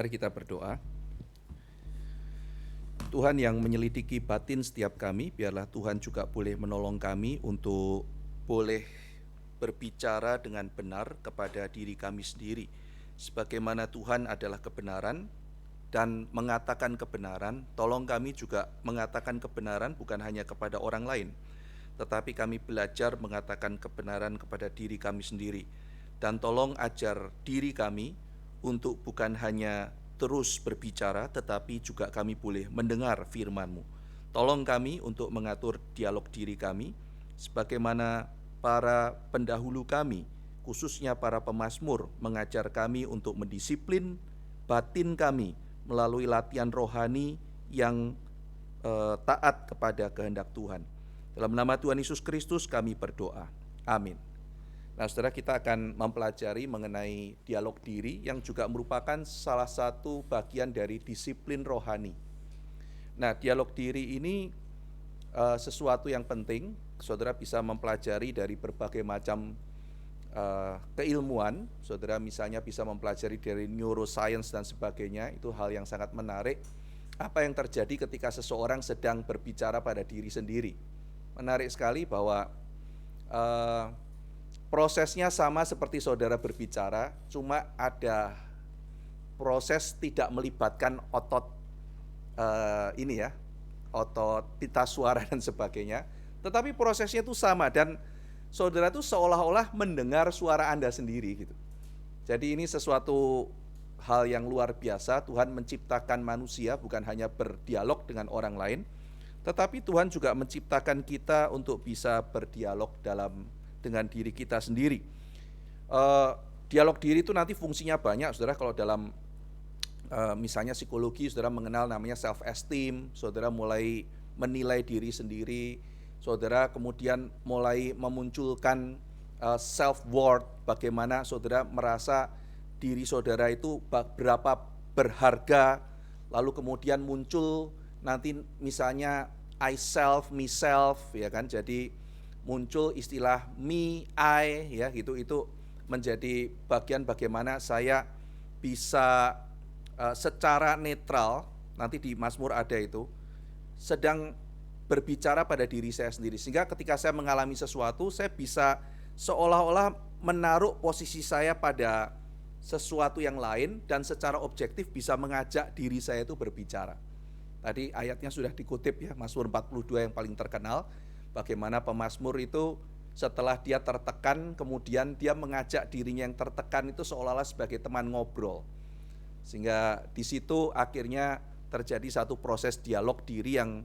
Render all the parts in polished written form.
Mari kita berdoa. Tuhan yang menyelidiki batin setiap kami, biarlah Tuhan juga boleh menolong kami untuk boleh berbicara dengan benar kepada diri kami sendiri. Sebagaimana Tuhan adalah kebenaran dan mengatakan kebenaran, tolong kami juga mengatakan kebenaran bukan hanya kepada orang lain, tetapi kami belajar mengatakan kebenaran kepada diri kami sendiri. Dan tolong ajar diri kami untuk bukan hanya terus berbicara, tetapi juga kami boleh mendengar firman-Mu. Tolong kami untuk mengatur dialog diri kami, sebagaimana para pendahulu kami, khususnya para pemazmur, mengajar kami untuk mendisiplin batin kami melalui latihan rohani yang taat kepada kehendak Tuhan. Dalam nama Tuhan Yesus Kristus kami berdoa. Amin. Nah, saudara, kita akan mempelajari mengenai dialog diri yang juga merupakan salah satu bagian dari disiplin rohani. Nah, dialog diri ini sesuatu yang penting. Saudara bisa mempelajari dari berbagai macam keilmuan. Saudara misalnya bisa mempelajari dari neuroscience dan sebagainya. Itu hal yang sangat menarik. Apa yang terjadi ketika seseorang sedang berbicara pada diri sendiri. Menarik sekali bahwa prosesnya sama seperti saudara berbicara, cuma ada proses tidak melibatkan otot otot pita suara dan sebagainya, tetapi prosesnya itu sama dan saudara itu seolah-olah mendengar suara Anda sendiri gitu. Jadi ini sesuatu hal yang luar biasa. Tuhan menciptakan manusia bukan hanya berdialog dengan orang lain, tetapi Tuhan juga menciptakan kita untuk bisa berdialog dengan diri kita sendiri. Dialog diri itu nanti fungsinya banyak, saudara. Kalau dalam misalnya psikologi, saudara mengenal namanya self esteem, saudara mulai menilai diri sendiri, saudara kemudian mulai memunculkan self worth, bagaimana saudara merasa diri saudara itu berapa berharga, lalu kemudian muncul nanti misalnya I self, me self, ya kan. Jadi muncul istilah me, I, ya gitu. Itu menjadi bagian bagaimana saya bisa secara netral, nanti di Mazmur ada itu, sedang berbicara pada diri saya sendiri. Sehingga ketika saya mengalami sesuatu, saya bisa seolah-olah menaruh posisi saya pada sesuatu yang lain dan secara objektif bisa mengajak diri saya itu berbicara. Tadi ayatnya sudah dikutip ya, Mazmur 42 yang paling terkenal. Bagaimana pemazmur itu setelah dia tertekan, kemudian dia mengajak dirinya yang tertekan itu seolah-olah sebagai teman ngobrol. Sehingga di situ akhirnya terjadi satu proses dialog diri yang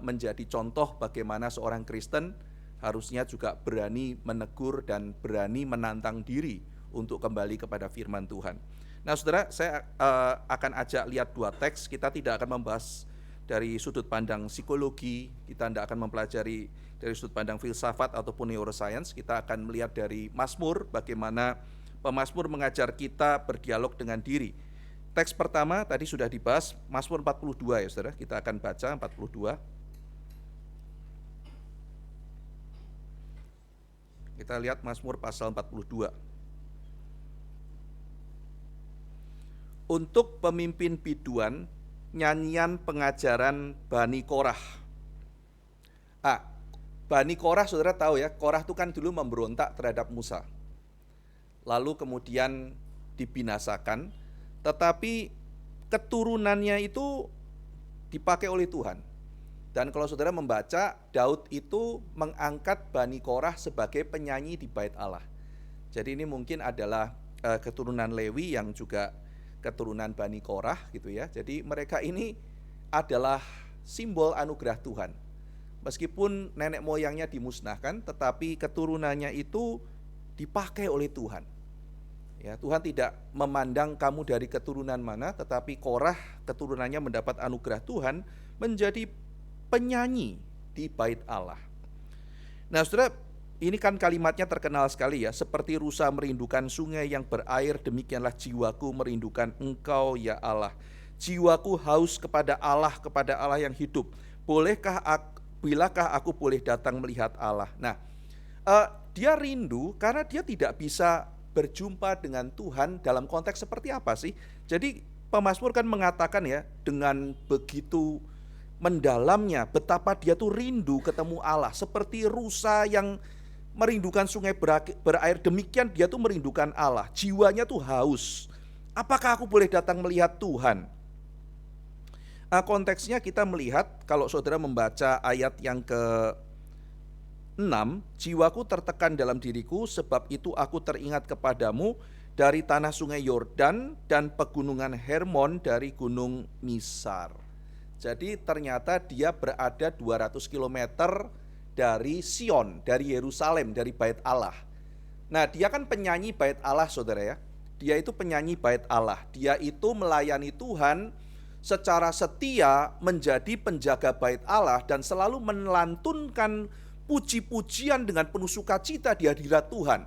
menjadi contoh bagaimana seorang Kristen harusnya juga berani menegur dan berani menantang diri untuk kembali kepada firman Tuhan. Nah, saudara, saya akan ajak lihat dua teks. Kita tidak akan membahas dari sudut pandang psikologi, kita tidak akan mempelajari dari sudut pandang filsafat ataupun neuroscience. Kita akan melihat dari Mazmur, bagaimana pemazmur mengajar kita berdialog dengan diri. Teks pertama tadi sudah dibahas, Mazmur 42 ya saudara, kita akan baca 42. Kita lihat Mazmur pasal 42. Untuk pemimpin biduan, nyanyian pengajaran Bani Korah. Bani Korah saudara tahu ya, Korah itu kan dulu memberontak terhadap Musa. Lalu kemudian dibinasakan, tetapi keturunannya itu dipakai oleh Tuhan. Dan kalau saudara membaca, Daud itu mengangkat Bani Korah sebagai penyanyi di Bait Allah. Jadi ini mungkin adalah keturunan Lewi yang juga keturunan Bani Korah gitu ya. Jadi mereka ini adalah simbol anugerah Tuhan. Meskipun nenek moyangnya dimusnahkan, tetapi keturunannya itu dipakai oleh Tuhan. Ya, Tuhan tidak memandang kamu dari keturunan mana, tetapi Korah keturunannya mendapat anugerah Tuhan menjadi penyanyi di Bait Allah. Nah, saudara, ini kan kalimatnya terkenal sekali ya, seperti rusa merindukan sungai yang berair, demikianlah jiwaku merindukan Engkau ya Allah. Jiwaku haus kepada Allah yang hidup. Bilakah aku boleh datang melihat Allah? Nah, dia rindu karena dia tidak bisa berjumpa dengan Tuhan dalam konteks seperti apa sih? Jadi pemazmur kan mengatakan ya, dengan begitu mendalamnya betapa dia tuh rindu ketemu Allah, seperti rusa yang merindukan sungai berair, demikian dia tuh merindukan Allah, jiwanya tuh haus. Apakah aku boleh datang melihat Tuhan? Konteksnya kita melihat kalau saudara membaca ayat yang ke-6, jiwaku tertekan dalam diriku, sebab itu aku teringat kepadamu dari tanah sungai Yordan dan pegunungan Hermon dari gunung Misar. Jadi ternyata dia berada 200 km dari Sion, dari Yerusalem, dari Bait Allah. Nah, dia kan penyanyi Bait Allah, saudara ya. Dia itu penyanyi Bait Allah. Dia itu melayani Tuhan secara setia, menjadi penjaga Bait Allah dan selalu melantunkan puji-pujian dengan penuh sukacita di hadirat Tuhan.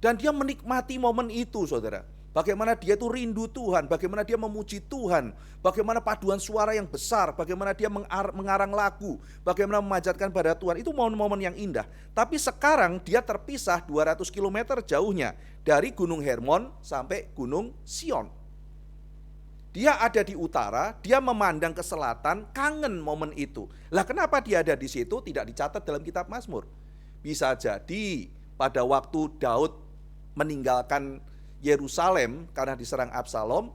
Dan dia menikmati momen itu, saudara. Bagaimana dia itu rindu Tuhan, bagaimana dia memuji Tuhan, bagaimana paduan suara yang besar, bagaimana dia mengarang lagu, bagaimana memanjatkan pada Tuhan. Itu momen-momen yang indah. Tapi sekarang dia terpisah 200 km jauhnya dari Gunung Hermon sampai Gunung Sion. Dia ada di utara, dia memandang ke selatan, kangen momen itu. Lah kenapa dia ada di situ? Tidak dicatat dalam kitab Mazmur. Bisa jadi pada waktu Daud meninggalkan Yerusalem karena diserang Absalom,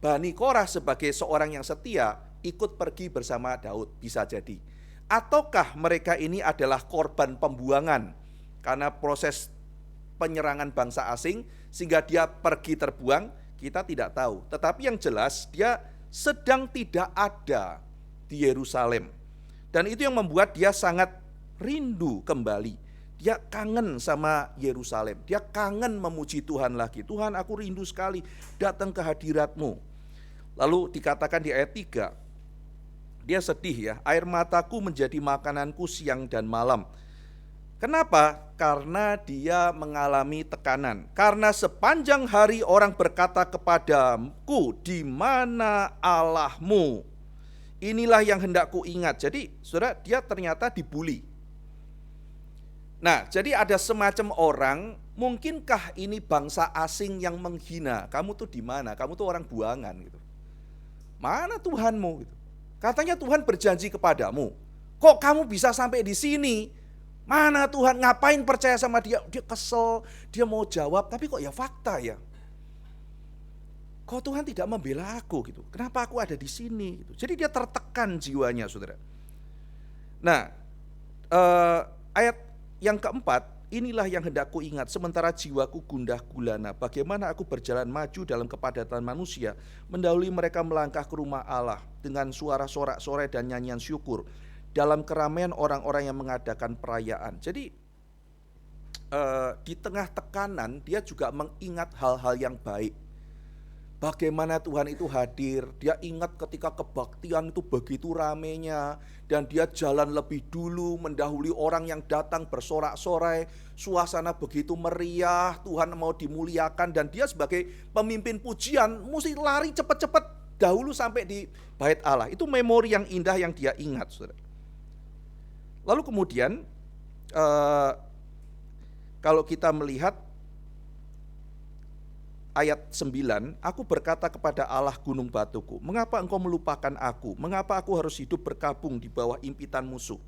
Bani Korah sebagai seorang yang setia ikut pergi bersama Daud, bisa jadi. Ataukah mereka ini adalah korban pembuangan karena proses penyerangan bangsa asing sehingga dia pergi terbuang, kita tidak tahu. Tetapi yang jelas dia sedang tidak ada di Yerusalem. Dan itu yang membuat dia sangat rindu kembali. Dia kangen sama Yerusalem, dia kangen memuji Tuhan lagi. Tuhan, aku rindu sekali datang ke hadirat-Mu. Lalu dikatakan di ayat 3, dia sedih ya, air mataku menjadi makananku siang dan malam. Kenapa? Karena dia mengalami tekanan. Karena sepanjang hari orang berkata kepadaku, di mana Allahmu? Inilah yang hendak ku ingat. Jadi saudara, dia ternyata dibully. Nah, jadi ada semacam orang, mungkinkah ini bangsa asing yang menghina, kamu tuh di mana? Kamu tuh orang buangan gitu. Mana Tuhanmu gitu. Katanya Tuhan berjanji kepadamu. Kok kamu bisa sampai di sini? Mana Tuhan? Ngapain percaya sama dia? Dia kesel, dia mau jawab, tapi kok ya fakta ya. Kok Tuhan tidak membela aku gitu? Kenapa aku ada di sini gitu. Jadi dia tertekan jiwanya, saudara. Nah, ayat yang keempat, inilah yang hendak ku ingat, sementara jiwaku gundah gulana. Bagaimana aku berjalan maju dalam kepadatan manusia, mendahului mereka melangkah ke rumah Allah dengan suara sorak-sorai dan nyanyian syukur, dalam keramaian orang-orang yang mengadakan perayaan. Jadi di tengah tekanan dia juga mengingat hal-hal yang baik. Bagaimana Tuhan itu hadir, dia ingat ketika kebaktian itu begitu ramenya, dan dia jalan lebih dulu mendahului orang yang datang bersorak-sorai, suasana begitu meriah, Tuhan mau dimuliakan, dan dia sebagai pemimpin pujian mesti lari cepat-cepat dahulu sampai di Bait Allah. Itu memori yang indah yang dia ingat, saudara. Lalu kemudian kalau kita melihat ayat 9, aku berkata kepada Allah gunung batuku, mengapa engkau melupakan aku? Mengapa aku harus hidup berkabung di bawah impitan musuh?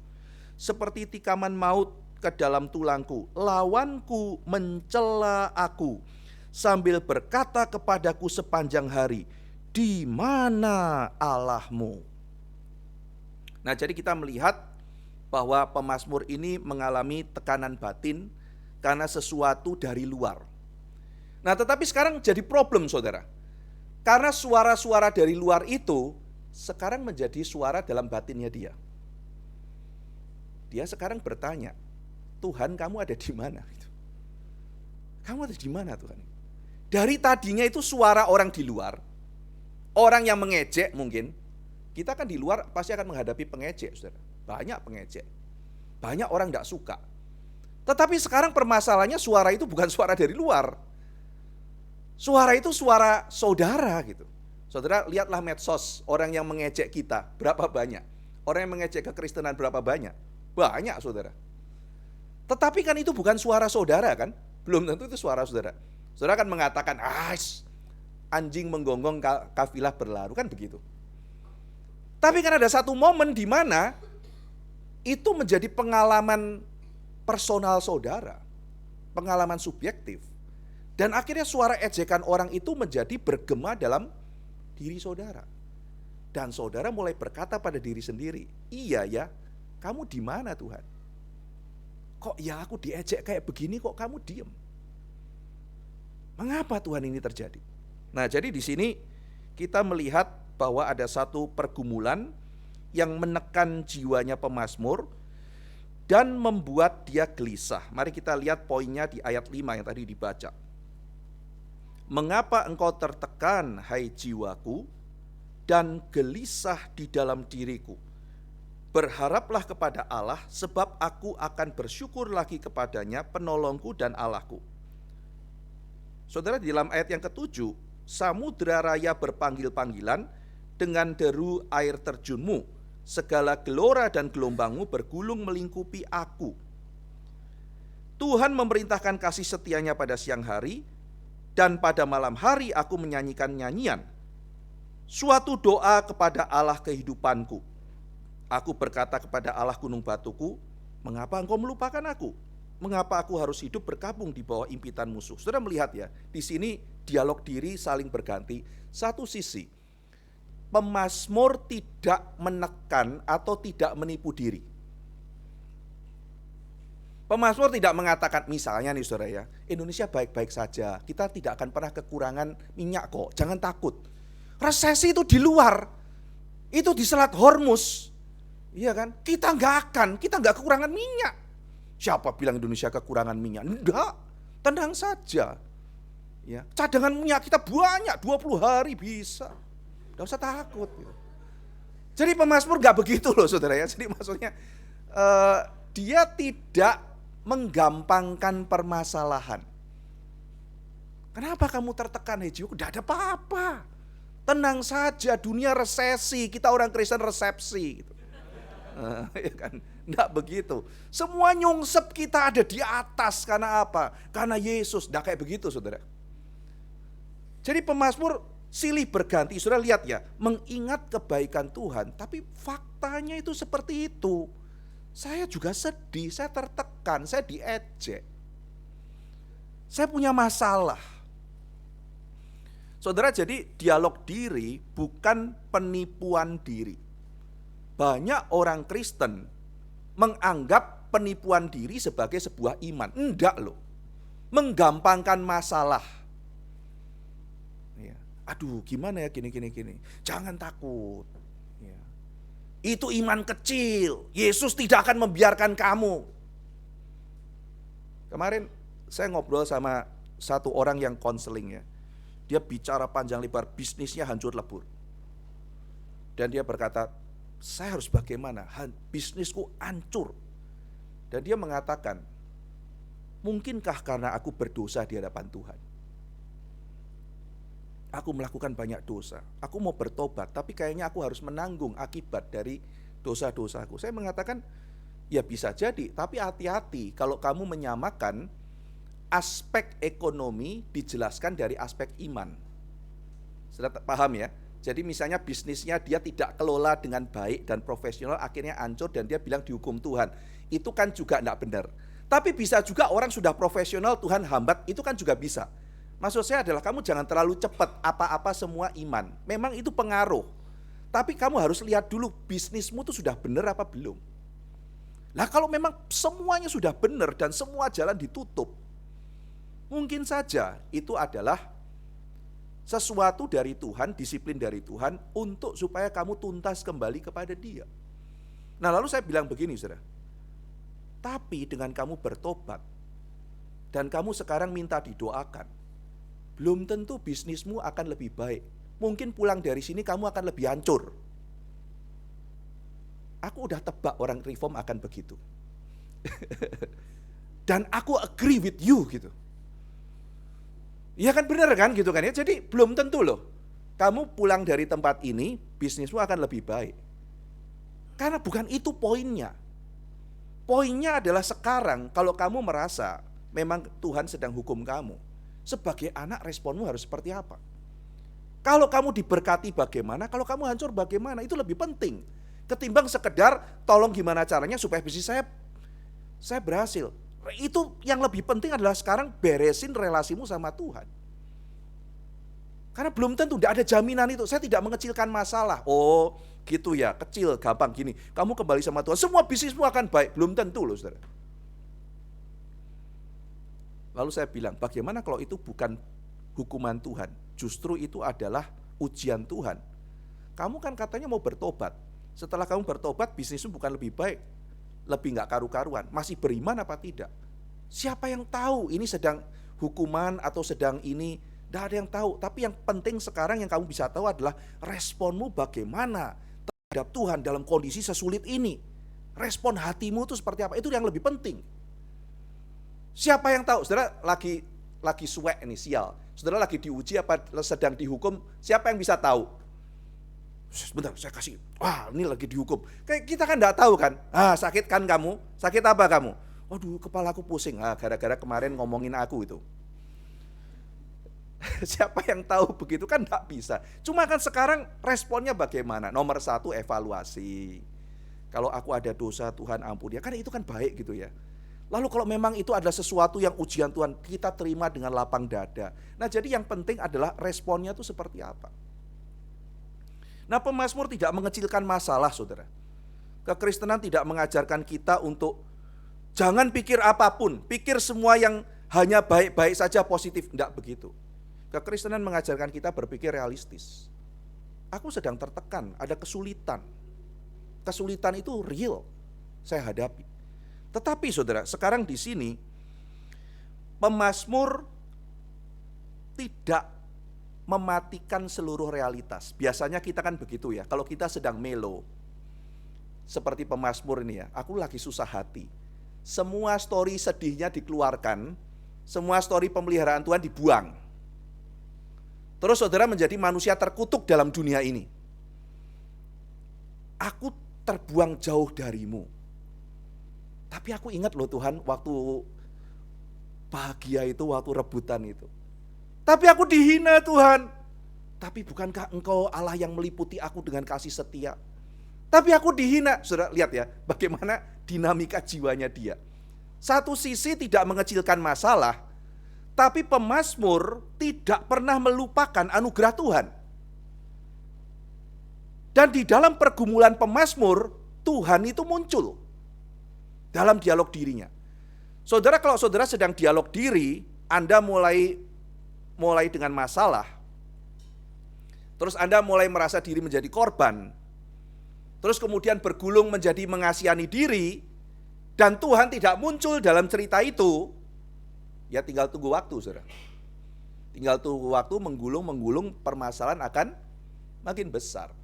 Seperti tikaman maut ke dalam tulangku, lawanku mencela aku, sambil berkata kepadaku sepanjang hari, di mana Allahmu? Nah, jadi kita melihat bahwa pemazmur ini mengalami tekanan batin karena sesuatu dari luar. Nah, tetapi sekarang jadi problem, saudara. Karena suara-suara dari luar itu sekarang menjadi suara dalam batinnya dia. Dia sekarang bertanya, Tuhan, kamu ada di mana? Kamu ada di mana, Tuhan? Dari tadinya itu suara orang di luar, orang yang mengejek mungkin. Kita kan di luar pasti akan menghadapi pengejek, saudara. Banyak pengejek, banyak orang tidak suka. Tetapi sekarang permasalahannya suara itu bukan suara dari luar. Suara itu suara saudara gitu. Saudara lihatlah medsos, orang yang mengejek kita berapa banyak. Orang yang mengejek kekristenan berapa banyak. Banyak, saudara. Tetapi kan itu bukan suara saudara kan. Belum tentu itu suara saudara. Saudara kan mengatakan, anjing menggonggong kafilah berlalu, kan begitu. Tapi kan ada satu momen di mana itu menjadi pengalaman personal saudara, pengalaman subjektif. Dan akhirnya suara ejekan orang itu menjadi bergema dalam diri saudara. Dan saudara mulai berkata pada diri sendiri, iya ya, kamu di mana Tuhan? Kok ya aku diejek kayak begini kok kamu diem? Mengapa Tuhan ini terjadi? Nah, jadi di sini kita melihat bahwa ada satu pergumulan yang menekan jiwanya pemazmur dan membuat dia gelisah. Mari kita lihat poinnya di ayat 5 yang tadi dibaca. Mengapa engkau tertekan, hai jiwaku, dan gelisah di dalam diriku? Berharaplah kepada Allah, sebab aku akan bersyukur lagi kepadanya, penolongku dan Allahku. Saudara, di dalam ayat yang ke-7, samudra raya berpanggil-panggilan dengan deru air terjunmu, segala gelora dan gelombangmu bergulung melingkupi aku. Tuhan memerintahkan kasih setianya pada siang hari, dan pada malam hari aku menyanyikan nyanyian, suatu doa kepada Allah kehidupanku. Aku berkata kepada Allah gunung batuku, mengapa engkau melupakan aku? Mengapa aku harus hidup berkabung di bawah impitan musuh? Saudara melihat ya, di sini dialog diri saling berganti. Satu sisi, pemazmur tidak menekan atau tidak menipu diri. Pemazmur tidak mengatakan, misalnya nih saudara ya, Indonesia baik-baik saja, kita tidak akan pernah kekurangan minyak kok, jangan takut. Resesi itu di luar, itu di Selat Hormuz, iya kan? Kita nggak kekurangan minyak. Siapa bilang Indonesia kekurangan minyak? Enggak, tenang saja. Ya, cadangan minyak kita banyak, 20 hari bisa. Enggak usah takut. Jadi pemazmur enggak begitu loh saudara ya. Jadi maksudnya dia tidak menggampangkan permasalahan. Kenapa kamu tertekan, Hejiu? Enggak ada apa-apa. Tenang saja, dunia resesi, kita orang Kristen resepsi gitu. Ya kan? Enggak begitu. Semua nyungsep kita ada di atas karena apa? Karena Yesus. Enggak kayak begitu saudara. Jadi pemazmur silih berganti. Saudara lihat ya, mengingat kebaikan Tuhan, tapi faktanya itu seperti itu. Saya juga sedih, saya tertekan, saya diejek. Saya punya masalah. Saudara, jadi dialog diri bukan penipuan diri. Banyak orang Kristen menganggap penipuan diri sebagai sebuah iman. Enggak loh. Menggampangkan masalah. Ya. Aduh, gimana ya gini. Jangan takut. Ya. Itu iman kecil. Yesus tidak akan membiarkan kamu. Kemarin saya ngobrol sama satu orang yang konseling ya. Dia bicara panjang lebar, bisnisnya hancur lebur. Dan dia berkata, saya harus bagaimana? Bisnisku hancur. Dan dia mengatakan, mungkinkah karena aku berdosa di hadapan Tuhan? Aku melakukan banyak dosa. Aku mau bertobat, tapi kayaknya aku harus menanggung akibat dari dosa-dosaku. Saya mengatakan, ya bisa jadi, tapi hati-hati kalau kamu menyamakan aspek ekonomi dijelaskan dari aspek iman. Sudah paham ya? Jadi misalnya bisnisnya dia tidak kelola dengan baik dan profesional, akhirnya hancur dan dia bilang dihukum Tuhan. Itu kan juga tidak benar. Tapi bisa juga orang sudah profesional, Tuhan hambat, itu kan juga bisa. Maksud saya adalah kamu jangan terlalu cepat apa-apa semua iman. Memang itu pengaruh. Tapi kamu harus lihat dulu bisnismu itu sudah benar apa belum. Nah kalau memang semuanya sudah benar dan semua jalan ditutup, mungkin saja itu adalah sesuatu dari Tuhan, disiplin dari Tuhan untuk supaya kamu tuntas kembali kepada Dia. Nah lalu saya bilang begini saudara, tapi dengan kamu bertobat dan kamu sekarang minta didoakan, belum tentu bisnismu akan lebih baik. Mungkin pulang dari sini kamu akan lebih hancur. Aku udah tebak orang reform akan begitu. Dan aku agree with you gitu. Ya kan benar kan gitu kan ya. Jadi belum tentu loh. Kamu pulang dari tempat ini, bisnismu akan lebih baik. Karena bukan itu poinnya. Poinnya adalah sekarang kalau kamu merasa memang Tuhan sedang hukum kamu, sebagai anak responmu harus seperti apa? Kalau kamu diberkati bagaimana, kalau kamu hancur bagaimana, itu lebih penting. Ketimbang sekedar tolong gimana caranya supaya bisnis saya berhasil. Itu yang lebih penting adalah sekarang beresin relasimu sama Tuhan. Karena belum tentu, tidak ada jaminan itu. Saya tidak mengecilkan masalah. Oh gitu ya, kecil, gampang gini. Kamu kembali sama Tuhan, semua bisnismu akan baik. Belum tentu loh saudara. Lalu saya bilang, bagaimana kalau itu bukan hukuman Tuhan? Justru itu adalah ujian Tuhan. Kamu kan katanya mau bertobat. Setelah kamu bertobat, bisnismu bukan lebih baik, lebih gak karu-karuan. Masih beriman apa tidak? Siapa yang tahu ini sedang hukuman atau sedang ini? Tidak ada yang tahu. Tapi yang penting sekarang yang kamu bisa tahu adalah responmu bagaimana terhadap Tuhan dalam kondisi sesulit ini. Respon hatimu itu seperti apa? Itu yang lebih penting. Siapa yang tahu? Saudara lagi suek ini, sial. Saudara lagi diuji apa sedang dihukum? Siapa yang bisa tahu? Sebentar, saya kasih. Wah, ini lagi dihukum. Kayak kita kan enggak tahu kan? Sakit kan kamu? Sakit apa kamu? Waduh, kepalaku pusing. Gara-gara kemarin ngomongin aku itu. Siapa yang tahu begitu kan enggak bisa. Cuma kan sekarang responnya bagaimana? Nomor 1, evaluasi. Kalau aku ada dosa, Tuhan ampuni. Kan itu kan baik gitu ya. Lalu kalau memang itu adalah sesuatu yang ujian Tuhan, kita terima dengan lapang dada. Nah, jadi yang penting adalah responnya itu seperti apa. Nah, pemazmur tidak mengecilkan masalah, saudara. Kekristenan tidak mengajarkan kita untuk jangan pikir apapun, pikir semua yang hanya baik-baik saja, positif. Tidak begitu. Kekristenan mengajarkan kita berpikir realistis. Aku sedang tertekan, ada kesulitan. Kesulitan itu real, saya hadapi. Tetapi saudara, sekarang di sini pemazmur tidak mematikan seluruh realitas. Biasanya kita kan begitu ya, kalau kita sedang melo, seperti pemazmur ini ya, aku lagi susah hati. Semua story sedihnya dikeluarkan, semua story pemeliharaan Tuhan dibuang. Terus saudara menjadi manusia terkutuk dalam dunia ini. Aku terbuang jauh darimu. Tapi aku ingat loh Tuhan, waktu bahagia itu, waktu rebutan itu. Tapi aku dihina Tuhan. Tapi bukankah Engkau Allah yang meliputi aku dengan kasih setia? Tapi aku dihina. Saudara lihat ya, bagaimana dinamika jiwanya dia. Satu sisi tidak mengecilkan masalah, tapi pemazmur tidak pernah melupakan anugerah Tuhan. Dan di dalam pergumulan pemazmur, Tuhan itu muncul dalam dialog dirinya. Saudara, kalau saudara sedang dialog diri, Anda mulai dengan masalah, terus Anda mulai merasa diri menjadi korban, terus kemudian bergulung menjadi mengasihani diri, dan Tuhan tidak muncul dalam cerita itu, ya tinggal tunggu waktu, saudara. Tinggal tunggu waktu, menggulung, permasalahan akan makin besar.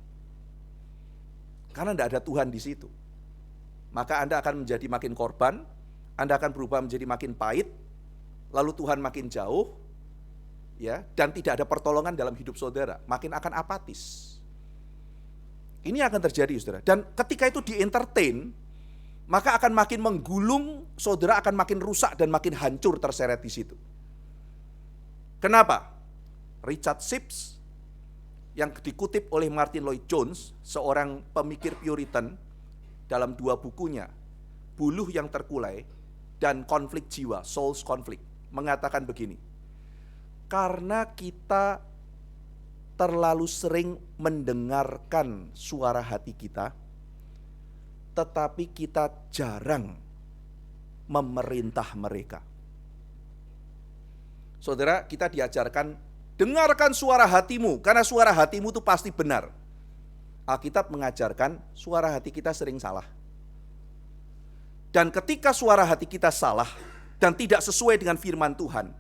Karena tidak ada Tuhan di situ. Maka Anda akan menjadi makin korban, Anda akan berubah menjadi makin pahit, lalu Tuhan makin jauh, ya, dan tidak ada pertolongan dalam hidup saudara, makin akan apatis. Ini akan terjadi, saudara. Dan ketika itu di-entertain, maka akan makin menggulung, saudara akan makin rusak dan makin hancur terseret di situ. Kenapa? Richard Sibbes yang dikutip oleh Martin Lloyd Jones, seorang pemikir Puritan, dalam 2 bukunya, Buluh yang Terkulai dan Konflik Jiwa, Soul's Conflict, mengatakan begini. Karena kita terlalu sering mendengarkan suara hati kita, tetapi kita jarang memerintah mereka. Saudara, kita diajarkan dengarkan suara hatimu, karena suara hatimu itu pasti benar. Alkitab mengajarkan suara hati kita sering salah. Dan ketika suara hati kita salah dan tidak sesuai dengan firman Tuhan,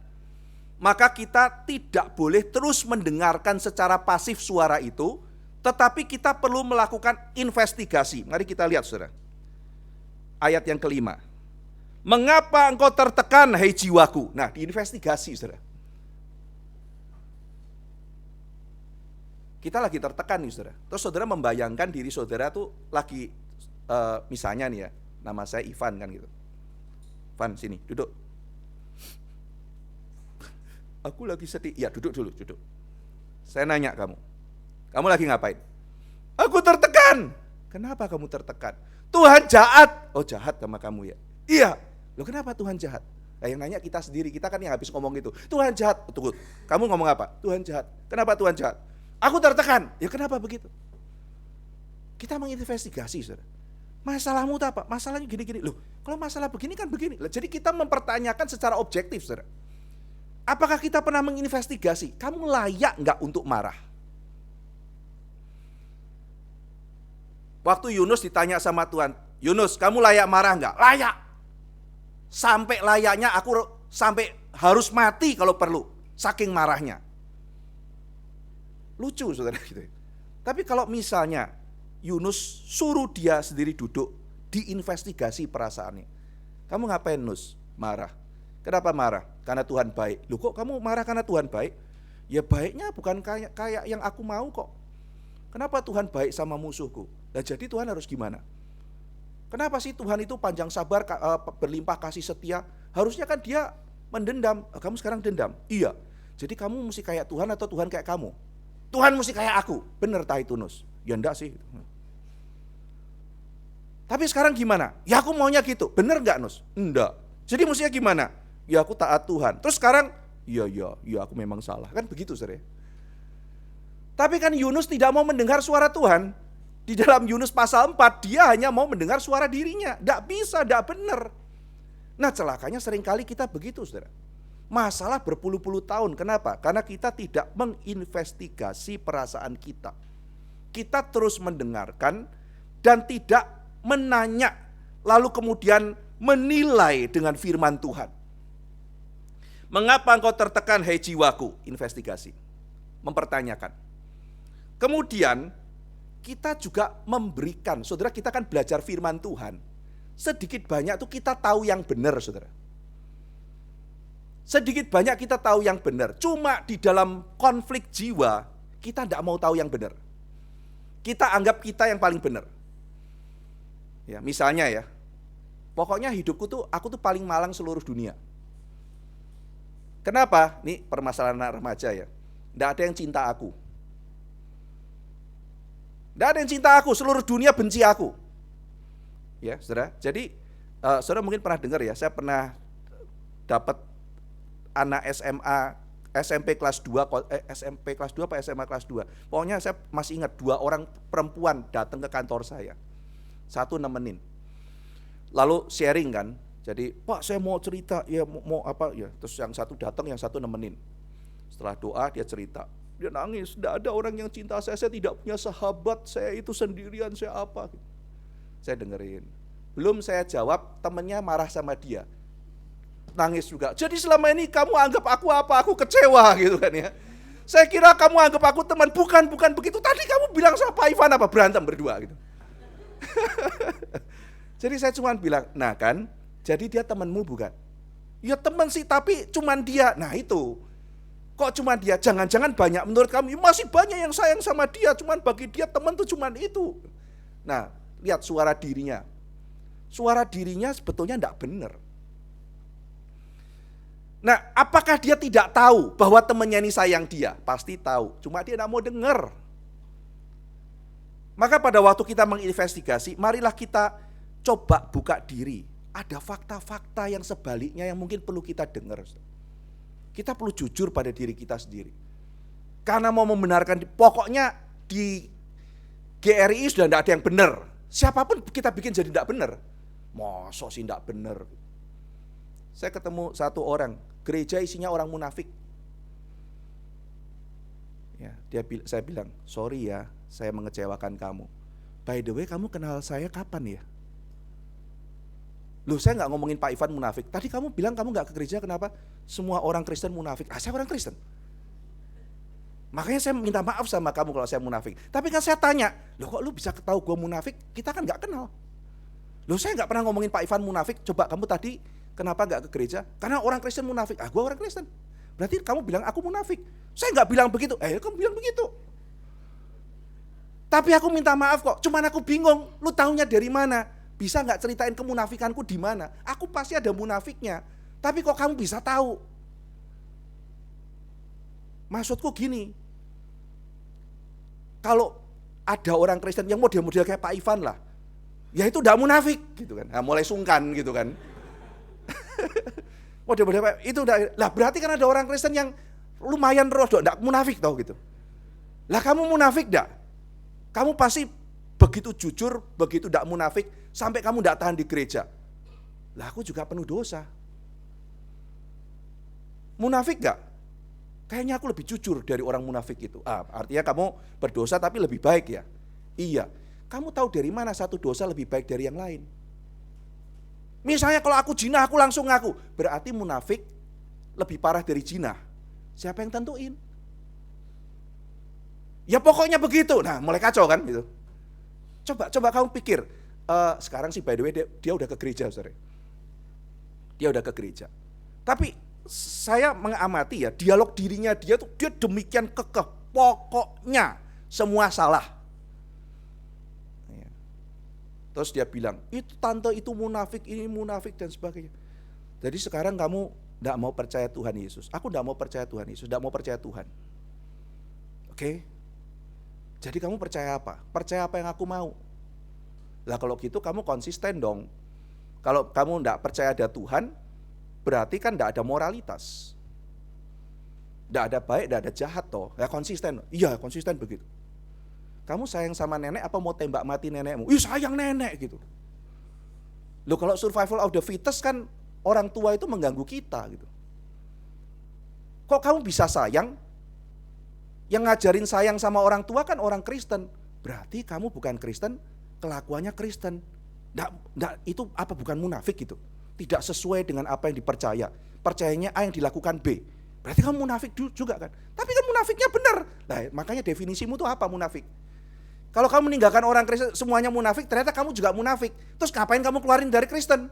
maka kita tidak boleh terus mendengarkan secara pasif suara itu, tetapi kita perlu melakukan investigasi. Mari kita lihat, saudara. Ayat yang kelima. Mengapa engkau tertekan, hai jiwaku? Nah, diinvestigasi, saudara. Kita lagi tertekan nih, saudara. Terus saudara membayangkan diri saudara tuh lagi, misalnya nih ya, nama saya Ivan kan gitu. Ivan, sini, duduk. Aku lagi sedih. Ya, duduk dulu, duduk. Saya nanya kamu lagi ngapain? Aku tertekan. Kenapa kamu tertekan? Tuhan jahat. Oh, jahat sama kamu ya? Iya. Loh, kenapa Tuhan jahat? Nah, yang nanya kita sendiri, kita kan yang habis ngomong gitu. Tuhan jahat. Tunggu, kamu ngomong apa? Tuhan jahat. Kenapa Tuhan jahat? Aku tertekan. Ya kenapa begitu? Kita menginvestigasi, saudara. Masalahmu itu apa? Masalahnya gini-gini. Loh, kalau masalah begini kan begini. Jadi kita mempertanyakan secara objektif, saudara. Apakah kita pernah menginvestigasi? Kamu layak nggak untuk marah? Waktu Yunus ditanya sama Tuhan, Yunus, kamu layak marah nggak? Layak. Sampai layaknya aku sampai harus mati kalau perlu, saking marahnya. Lucu, saudara, gitu. Tapi kalau misalnya Yunus suruh dia sendiri duduk, diinvestigasi perasaannya. Kamu ngapain, Nus? Marah. Kenapa marah? Karena Tuhan baik. Loh, kok kamu marah karena Tuhan baik? Ya baiknya bukan kayak yang aku mau kok. Kenapa Tuhan baik sama musuhku? Nah, jadi Tuhan harus gimana? Kenapa sih Tuhan itu panjang sabar, berlimpah kasih setia? Harusnya kan dia mendendam. Kamu sekarang dendam? Iya. Jadi kamu mesti kayak Tuhan atau Tuhan kayak kamu? Tuhan mesti kayak aku. Bener tah itu, Nus? Ya enggak sih. Tapi sekarang gimana? Ya aku maunya gitu. Bener enggak, Nus? Enggak. Jadi mestinya gimana? Ya aku taat Tuhan. Terus sekarang, iya aku memang salah. Kan begitu, saudara. Tapi kan Yunus tidak mau mendengar suara Tuhan. Di dalam Yunus pasal 4, dia hanya mau mendengar suara dirinya. Tidak bisa, tidak benar. Nah, celakanya seringkali kita begitu, saudara. Masalah berpuluh-puluh tahun. Kenapa? Karena kita tidak menginvestigasi perasaan kita. Kita terus mendengarkan dan tidak menanya, lalu kemudian menilai dengan firman Tuhan. Mengapa engkau tertekan, hai jiwaku? Investigasi. Mempertanyakan. Kemudian kita juga memberikan, saudara, kita kan belajar firman Tuhan. Sedikit banyak tuh kita tahu yang benar, saudara. Sedikit banyak kita tahu yang benar. Cuma di dalam konflik jiwa, kita tidak mau tahu yang benar. Kita anggap kita yang paling benar. Ya, misalnya ya, pokoknya hidupku tuh, aku tuh paling malang seluruh dunia. Kenapa? Nih permasalahan remaja ya. Tidak ada yang cinta aku. Tidak ada yang cinta aku, seluruh dunia benci aku. Ya, saudara. Jadi, saudara mungkin pernah dengar ya, saya pernah dapat anak SMP kelas 2, SMP kelas 2 apa SMA kelas 2. Pokoknya saya masih ingat 2 orang perempuan datang ke kantor saya. Satu nemenin. Lalu sharing kan. Jadi, Pak, saya mau cerita, ya mau apa ya. Terus yang satu datang, yang satu nemenin. Setelah doa dia cerita. Dia nangis, tidak ada orang yang cinta saya tidak punya sahabat, saya itu sendirian, saya apa. Saya dengerin. Belum saya jawab, temennya marah sama dia. Nangis juga. Jadi selama ini kamu anggap aku apa? Aku kecewa gitu kan ya. Saya kira kamu anggap aku teman, bukan begitu. Tadi kamu bilang sama Pak Ivan apa? Berantem berdua gitu. Jadi saya cuma bilang, nah kan, jadi dia temanmu bukan? Ya teman sih, tapi cuman dia. Nah itu. Kok cuma dia? Jangan-jangan banyak menurut kamu, masih banyak yang sayang sama dia, cuman bagi dia teman tuh cuman itu. Nah, lihat suara dirinya. Suara dirinya sebetulnya tidak benar. Nah, apakah dia tidak tahu bahwa temannya ini sayang dia? Pasti tahu, cuma dia tidak mau dengar. Maka pada waktu kita menginvestigasi, marilah kita coba buka diri. Ada fakta-fakta yang sebaliknya yang mungkin perlu kita dengar. Kita perlu jujur pada diri kita sendiri. Karena mau membenarkan, pokoknya di GRI sudah tidak ada yang benar. Siapapun kita bikin jadi tidak benar. Masa sih tidak benar. Saya ketemu satu orang, gereja isinya orang munafik. Ya, saya bilang, sorry ya, saya mengecewakan kamu. By the way, kamu kenal saya kapan ya? Loh, saya nggak ngomongin Pak Ivan munafik. Tadi kamu bilang kamu nggak ke gereja, kenapa? Semua orang Kristen munafik. Saya orang Kristen. Makanya saya minta maaf sama kamu kalau saya munafik. Tapi kan saya tanya, loh kok lu bisa tahu gue munafik? Kita kan nggak kenal. Loh, saya nggak pernah ngomongin Pak Ivan munafik. Coba kamu tadi kenapa nggak ke gereja? Karena orang Kristen munafik. Gue orang Kristen. Berarti kamu bilang aku munafik. Saya nggak bilang begitu. Kamu bilang begitu. Tapi aku minta maaf kok. Cuman aku bingung. Lu tahunya dari mana? Bisa nggak ceritain kemunafikanku di mana? Aku pasti ada munafiknya. Tapi kok kamu bisa tahu? Maksudku gini, kalau ada orang Kristen yang model-model kayak Pak Ivan lah, ya itu enggak munafik gitu kan. Nah, mulai sungkan gitu kan. Model-model itu udah, lah berarti kan ada orang Kristen yang lumayan rodok, enggak munafik tau gitu. Lah kamu munafik enggak? Kamu pasti begitu jujur, begitu enggak munafik, sampai kamu enggak tahan di gereja. Lah aku juga penuh dosa. Munafik enggak? Kayaknya aku lebih jujur dari orang munafik itu. Artinya kamu berdosa tapi lebih baik ya? Iya. Kamu tahu dari mana satu dosa lebih baik dari yang lain? Misalnya kalau aku zina, aku langsung ngaku. Berarti munafik lebih parah dari zina. Siapa yang tentuin? Ya pokoknya begitu. Nah mulai kacau kan gitu. Coba kamu pikir. Sekarang sih by the way dia udah ke gereja, saudara. Dia udah ke gereja. Tapi saya mengamati ya, dialog dirinya dia demikian kekeh. Pokoknya semua salah. Terus dia bilang, itu tante itu munafik, ini munafik dan sebagainya. Jadi sekarang kamu tidak mau percaya Tuhan Yesus. Aku tidak mau percaya Tuhan Yesus, tidak mau percaya Tuhan. Oke? Jadi kamu percaya apa? Percaya apa yang aku mau. Lah kalau gitu kamu konsisten dong. Kalau kamu tidak percaya ada Tuhan, berarti kan tidak ada moralitas. Tidak ada baik, tidak ada jahat toh. Ya konsisten. Iya konsisten begitu. Kamu sayang sama nenek apa mau tembak mati nenekmu? Ih sayang nenek gitu. Loh kalau survival of the fittest kan orang tua itu mengganggu kita gitu. Kok kamu bisa sayang? Yang ngajarin sayang sama orang tua kan orang Kristen. Berarti kamu bukan Kristen, kelakuannya Kristen. Nggak, itu apa bukan munafik gitu? Tidak sesuai dengan apa yang dipercaya. Percayanya A yang dilakukan B. Berarti kamu munafik juga kan? Tapi kan munafiknya benar. Nah, makanya definisimu tuh apa munafik? Kalau kamu meninggalkan orang Kristen semuanya munafik, ternyata kamu juga munafik. Terus ngapain kamu keluarin dari Kristen?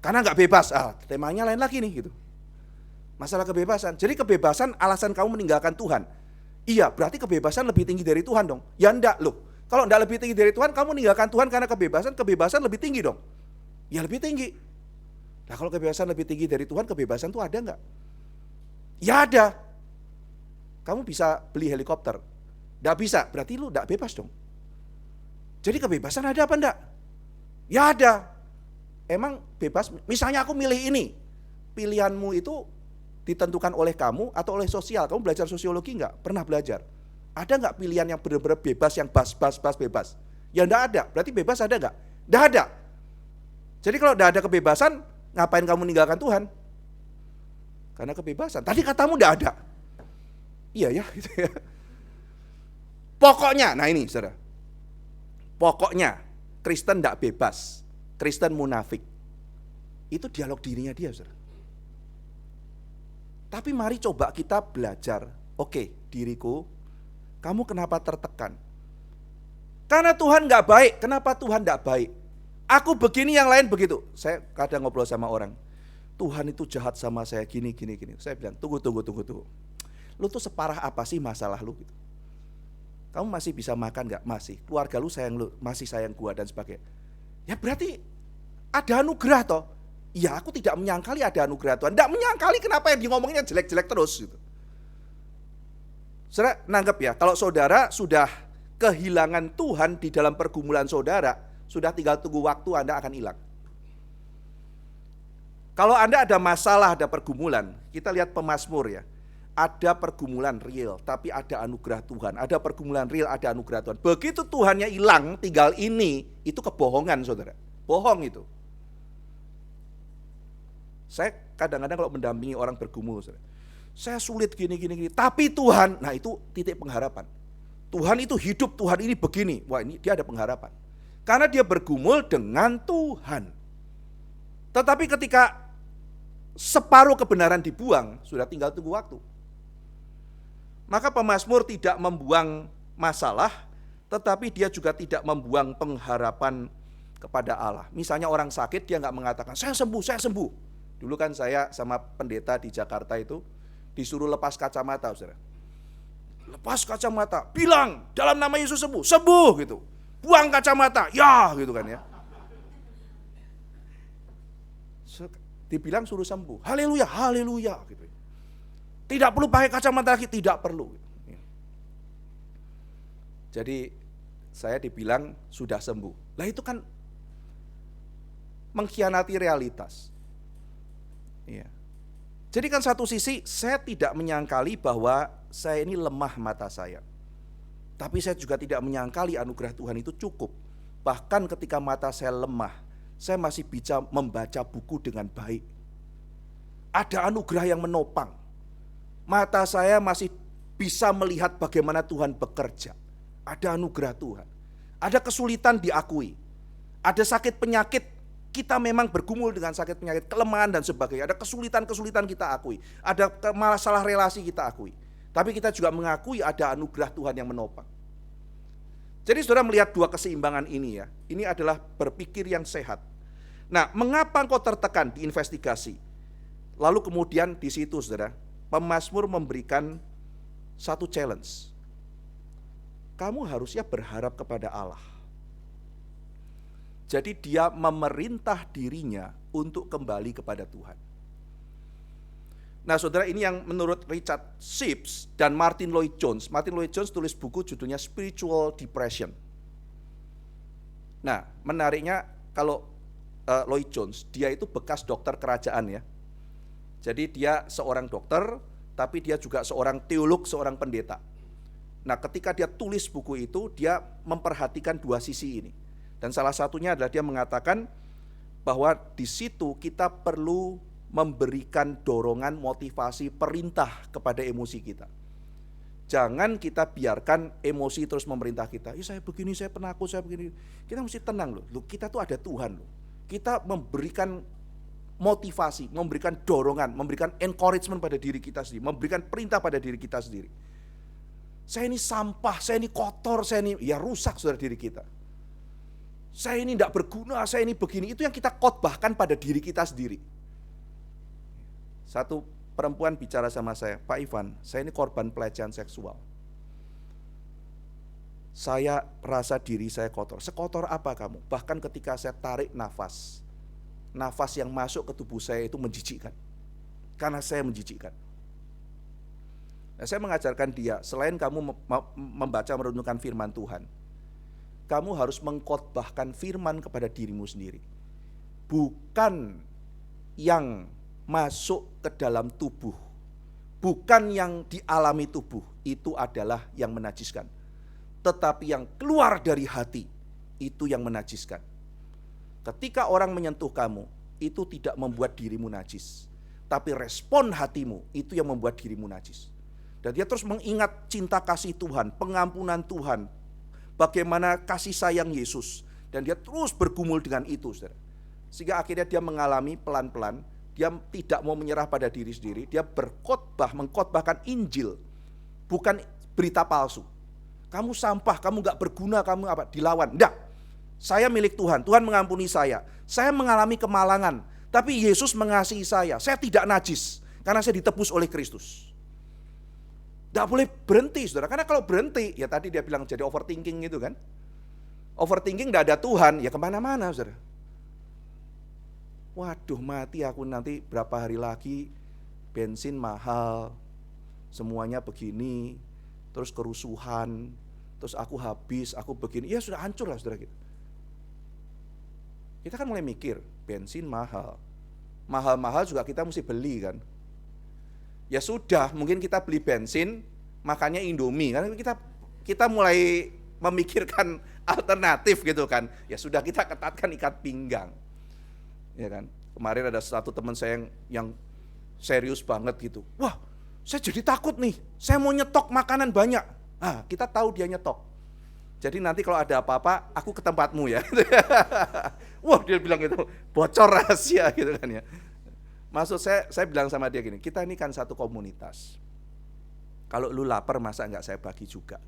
Karena nggak bebas. Temanya lain lagi nih gitu. Masalah kebebasan. Jadi kebebasan alasan kamu meninggalkan Tuhan. Iya, berarti kebebasan lebih tinggi dari Tuhan dong. Ya enggak loh. Kalau enggak lebih tinggi dari Tuhan, kamu meninggalkan Tuhan karena kebebasan lebih tinggi dong. Ya lebih tinggi. Nah kalau kebebasan lebih tinggi dari Tuhan, kebebasan tuh ada enggak? Ya ada. Kamu bisa beli helikopter. Nggak bisa, berarti lu nggak bebas dong. Jadi kebebasan ada apa enggak? Ya ada. Emang bebas, misalnya aku milih ini. Pilihanmu itu ditentukan oleh kamu atau oleh sosial. Kamu belajar sosiologi enggak? Pernah belajar. Ada enggak pilihan yang benar-benar bebas, yang bebas? Ya enggak ada, berarti bebas ada enggak? Enggak ada. Jadi kalau enggak ada kebebasan, ngapain kamu meninggalkan Tuhan? Karena kebebasan. Tadi katamu enggak ada. Iya ya, gitu ya. Pokoknya, nah ini saudara. Pokoknya Kristen tidak bebas, Kristen munafik. Itu dialog dirinya dia saudara. Tapi mari coba kita belajar. Oke, diriku, kamu kenapa tertekan? Karena Tuhan gak baik. Kenapa Tuhan gak baik? Aku begini yang lain begitu. Saya kadang ngobrol sama orang, Tuhan itu jahat sama saya gini. Saya bilang tunggu. Lu tuh separah apa sih masalah lu gitu? Kamu masih bisa makan gak? Masih. Keluarga lu sayang lu, masih sayang gua dan sebagainya. Ya berarti ada anugerah toh. Ya aku tidak menyangkali ada anugerah Tuhan. Tidak menyangkali kenapa yang ngomongnya jelek-jelek terus gitu. Saudara nanggep ya, kalau saudara sudah kehilangan Tuhan di dalam pergumulan saudara, sudah tinggal tunggu waktu Anda akan hilang. Kalau Anda ada masalah, ada pergumulan, kita lihat pemazmur ya. Ada pergumulan real, tapi ada anugerah Tuhan. Ada pergumulan real, ada anugerah Tuhan. Begitu Tuhannya hilang, tinggal ini, itu kebohongan saudara. Bohong itu. Saya kadang-kadang kalau mendampingi orang bergumul, saudara, saya sulit gini. Tapi Tuhan, nah itu titik pengharapan. Tuhan itu hidup, Tuhan ini begini. Wah ini dia ada pengharapan. Karena dia bergumul dengan Tuhan. Tetapi ketika separuh kebenaran dibuang, sudah tinggal tunggu waktu. Maka pemazmur tidak membuang masalah, tetapi dia juga tidak membuang pengharapan kepada Allah. Misalnya orang sakit, dia nggak mengatakan, saya sembuh. Dulu kan saya sama pendeta di Jakarta itu, disuruh lepas kacamata, saudara. Lepas kacamata, bilang dalam nama Yesus sembuh gitu. Buang kacamata, ya gitu kan ya. Dibilang suruh sembuh, haleluya gitu. Tidak perlu pakai kacamata lagi, tidak perlu. Jadi saya dibilang sudah sembuh. Lah itu kan mengkhianati realitas. Iya. Jadi kan satu sisi saya tidak menyangkali bahwa saya ini lemah mata saya. Tapi saya juga tidak menyangkali anugerah Tuhan itu cukup. Bahkan ketika mata saya lemah, saya masih bisa membaca buku dengan baik. Ada anugerah yang menopang. Mata saya masih bisa melihat bagaimana Tuhan bekerja. Ada anugerah Tuhan. Ada kesulitan diakui. Ada sakit penyakit, kita memang bergumul dengan sakit penyakit, kelemahan dan sebagainya. Ada kesulitan-kesulitan kita akui. Ada masalah relasi kita akui. Tapi kita juga mengakui ada anugerah Tuhan yang menopang. Jadi saudara melihat dua keseimbangan ini ya. Ini adalah berpikir yang sehat. Nah, mengapa engkau tertekan diinvestigasi? Lalu kemudian di situ saudara, pemazmur memberikan satu challenge. Kamu harusnya berharap kepada Allah. Jadi dia memerintah dirinya untuk kembali kepada Tuhan. Nah saudara, ini yang menurut Richard Sibbes dan Martin Lloyd Jones. Martin Lloyd Jones tulis buku judulnya Spiritual Depression. Nah menariknya kalau Lloyd Jones, dia itu bekas dokter kerajaan ya. Jadi dia seorang dokter, tapi dia juga seorang teolog, seorang pendeta. Nah ketika dia tulis buku itu, dia memperhatikan dua sisi ini. Dan salah satunya adalah dia mengatakan bahwa di situ kita perlu memberikan dorongan, motivasi, perintah kepada emosi kita. Jangan kita biarkan emosi terus memerintah kita. Saya begini, saya penakut, saya begini. Kita mesti tenang loh. Kita tuh ada Tuhan loh. Kita memberikan motivasi, memberikan dorongan, memberikan encouragement pada diri kita sendiri, memberikan perintah pada diri kita sendiri. Saya ini sampah, saya ini kotor, saya ini ya rusak saudara diri kita. Saya ini tidak berguna, saya ini begini. Itu yang kita khotbahkan pada diri kita sendiri. Satu perempuan bicara sama saya, Pak Ivan, saya ini korban pelecehan seksual. Saya rasa diri saya kotor. Sekotor apa kamu? Bahkan ketika saya tarik nafas, nafas yang masuk ke tubuh saya itu menjijikkan. Karena saya menjijikkan. Nah, saya mengajarkan dia, selain kamu membaca merenungkan firman Tuhan, kamu harus mengkhotbahkan firman kepada dirimu sendiri. Bukan yang masuk ke dalam tubuh, bukan yang dialami tubuh, itu adalah yang menajiskan. Tetapi yang keluar dari hati, itu yang menajiskan. Ketika orang menyentuh kamu, itu tidak membuat dirimu najis. Tapi respon hatimu, itu yang membuat dirimu najis. Dan dia terus mengingat cinta kasih Tuhan, pengampunan Tuhan, bagaimana kasih sayang Yesus. Dan dia terus bergumul dengan itu, saudara. Sehingga akhirnya dia mengalami pelan-pelan, dia tidak mau menyerah pada diri sendiri, dia mengkhotbahkan Injil, bukan berita palsu. Kamu sampah, kamu gak berguna, kamu apa? Dilawan. Enggak, saya milik Tuhan, Tuhan mengampuni saya mengalami kemalangan, tapi Yesus mengasihi saya tidak najis, karena saya ditebus oleh Kristus. Gak boleh berhenti saudara, karena kalau berhenti, ya tadi dia bilang jadi overthinking gitu kan. Overthinking gak ada Tuhan, ya kemana-mana saudara. Waduh, mati aku nanti berapa hari lagi, bensin mahal, semuanya begini, terus kerusuhan, terus aku habis, aku begini, ya sudah hancur lah saudara kita. Kita kan mulai mikir, bensin mahal, mahal-mahal juga kita mesti beli kan. Ya sudah, mungkin kita beli bensin, makannya Indomie, karena kita mulai memikirkan alternatif gitu kan. Ya sudah, kita ketatkan ikat pinggang. Ya kan, kemarin ada satu teman saya yang serius banget gitu. Wah, saya jadi takut nih, saya mau nyetok makanan banyak. Kita tahu dia nyetok. Jadi nanti kalau ada apa-apa, aku ke tempatmu ya. Wah, dia bilang gitu, bocor rahasia gitu kan ya. Maksud saya bilang sama dia gini, kita ini kan satu komunitas. Kalau lu lapar masa enggak saya bagi juga.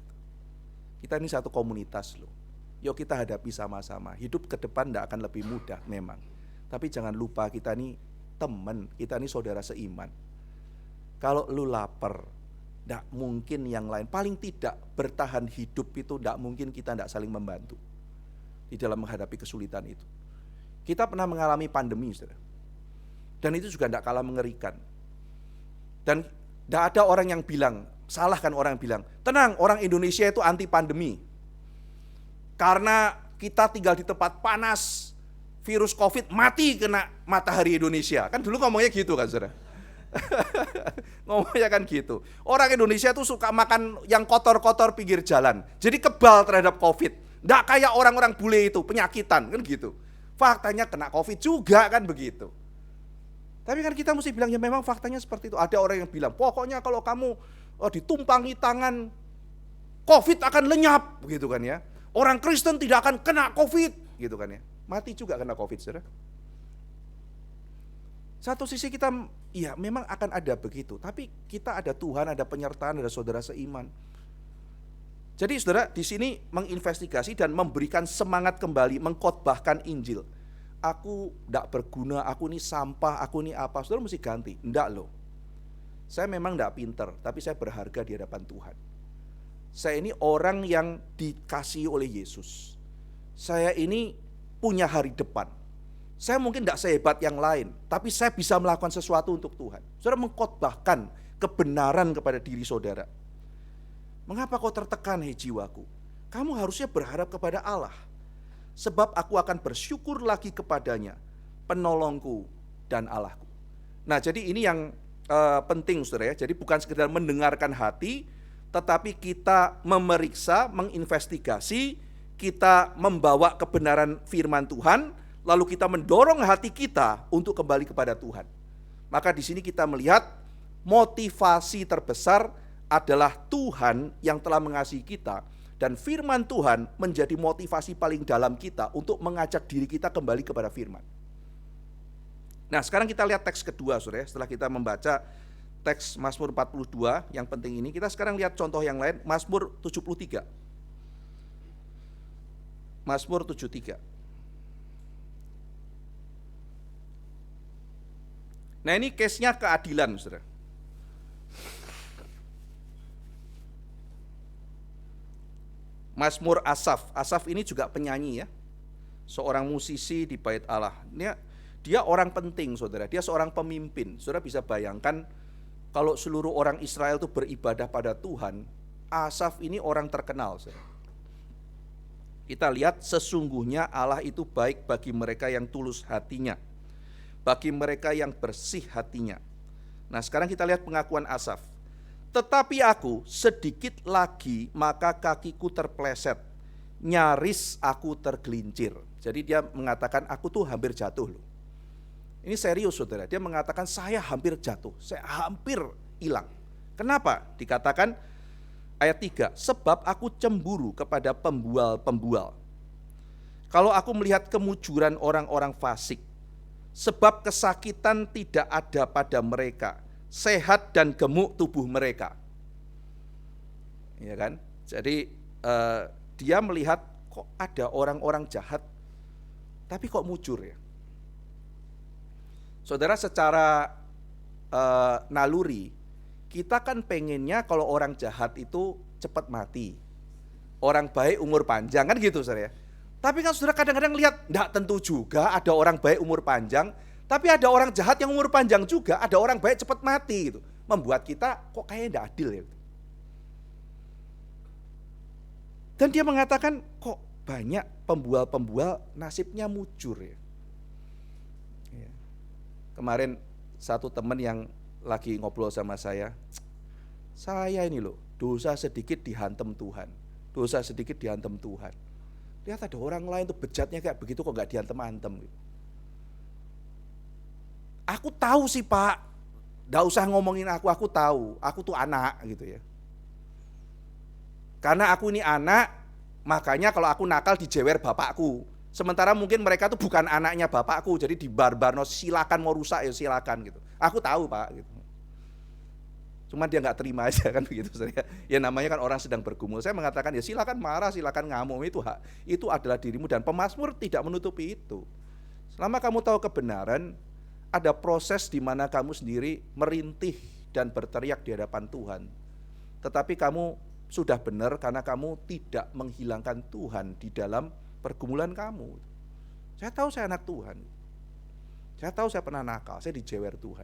Kita ini satu komunitas loh. Yuk kita hadapi sama-sama. Hidup ke depan enggak akan lebih mudah memang. Tapi jangan lupa kita ini teman, kita ini saudara seiman. Kalau lu lapar, enggak mungkin yang lain. Paling tidak bertahan hidup itu enggak mungkin kita enggak saling membantu di dalam menghadapi kesulitan itu. Kita pernah mengalami pandemi, saudara. Dan itu juga enggak kalah mengerikan. Dan enggak ada orang yang bilang, salah kan orang yang bilang, tenang, orang Indonesia itu anti pandemi. karena kita tinggal di tempat panas, virus COVID mati kena matahari Indonesia. Kan dulu ngomongnya gitu kan, saudara. Ngomongnya kan gitu. Orang Indonesia tuh suka makan yang kotor-kotor pinggir jalan. Jadi kebal terhadap COVID. Nggak kayak orang-orang bule itu, penyakitan, kan gitu. Faktanya kena COVID juga kan begitu. Tapi kan kita mesti bilang ya memang faktanya seperti itu. Ada orang yang bilang, pokoknya kalau kamu ditumpangi tangan, COVID akan lenyap, begitu kan ya. Orang Kristen tidak akan kena COVID, gitu kan ya. Mati juga kena COVID, saudara. Satu sisi kita, ya memang akan ada begitu. Tapi kita ada Tuhan, ada penyertaan, ada saudara seiman. Jadi saudara di sini menginvestigasi dan memberikan semangat kembali, mengkhotbahkan Injil. Aku tidak berguna, aku ini sampah, aku ini apa. Saudara mesti ganti. Enggak loh. Saya memang tidak pinter, tapi saya berharga di hadapan Tuhan. Saya ini orang yang dikasihi oleh Yesus. Saya ini punya hari depan. Saya mungkin tidak sehebat yang lain, tapi saya bisa melakukan sesuatu untuk Tuhan. Saudara mengkhotbahkan kebenaran kepada diri saudara. Mengapa kau tertekan, hei jiwaku? Kamu harusnya berharap kepada Allah. Sebab aku akan bersyukur lagi kepadanya, penolongku dan Allahku. Nah, jadi ini yang penting saudara ya. Jadi bukan sekedar mendengarkan hati, tetapi kita memeriksa, menginvestigasi, kita membawa kebenaran firman Tuhan, lalu kita mendorong hati kita untuk kembali kepada Tuhan. Maka di sini kita melihat motivasi terbesar adalah Tuhan yang telah mengasihi kita, dan firman Tuhan menjadi motivasi paling dalam kita untuk mengajak diri kita kembali kepada firman. Nah, sekarang kita lihat teks kedua saudara, setelah kita membaca teks Mazmur 42 yang penting ini, kita sekarang lihat contoh yang lain, Mazmur 73. Mazmur 73. Nah, ini case-nya keadilan, saudara. Mazmur Asaf. Asaf ini juga penyanyi ya. Seorang musisi di bait Allah. Dia orang penting, saudara. Dia seorang pemimpin. Saudara bisa bayangkan kalau seluruh orang Israel itu beribadah pada Tuhan, Asaf ini orang terkenal, saudara. Kita lihat sesungguhnya Allah itu baik bagi mereka yang tulus hatinya, bagi mereka yang bersih hatinya. Nah, sekarang kita lihat pengakuan Asaf. Tetapi aku sedikit lagi maka kakiku terpleset, nyaris aku tergelincir. Jadi dia mengatakan aku tuh hampir jatuh loh. Ini serius saudara, dia mengatakan saya hampir jatuh, saya hampir hilang. Kenapa? Dikatakan ayat 3, sebab aku cemburu kepada pembual-pembual. Kalau aku melihat kemujuran orang-orang fasik, sebab kesakitan tidak ada pada mereka, sehat dan gemuk tubuh mereka. Ya kan? Jadi dia melihat kok ada orang-orang jahat, tapi kok mujur ya. Saudara, secara naluri, kita kan pengennya kalau orang jahat itu cepat mati, orang baik umur panjang, kan gitu saudara ya. Tapi kan saudara kadang-kadang lihat, enggak tentu juga ada orang baik umur panjang, tapi ada orang jahat yang umur panjang juga, ada orang baik cepat mati gitu. Membuat kita kok kayaknya enggak adil ya. Dan dia mengatakan kok banyak pembual-pembual nasibnya mujur ya. Kemarin satu teman yang lagi ngobrol sama saya ini loh, dosa sedikit dihantam Tuhan, dosa sedikit dihantam Tuhan. Lihat ada orang lain tuh bejatnya kayak begitu kok gak dihantem-hantem gitu. Aku tahu sih Pak, gak usah ngomongin aku tahu, aku tuh anak gitu ya. Karena aku ini anak, makanya kalau aku nakal dijewer bapakku. Sementara mungkin mereka tuh bukan anaknya bapakku, jadi dibarbarno, silakan mau rusak ya silakan gitu. Aku tahu Pak gitu. Cuma dia nggak terima aja kan begitu saya. Ya namanya kan orang sedang bergumul. Saya mengatakan ya silakan marah, silakan ngamuk, itu hak. Itu adalah dirimu, dan pemazmur tidak menutupi itu. Selama kamu tahu kebenaran, ada proses di mana kamu sendiri merintih dan berteriak di hadapan Tuhan. Tetapi kamu sudah benar karena kamu tidak menghilangkan Tuhan di dalam pergumulan kamu. Saya tahu saya anak Tuhan. Saya tahu saya pernah nakal, saya dijewer Tuhan.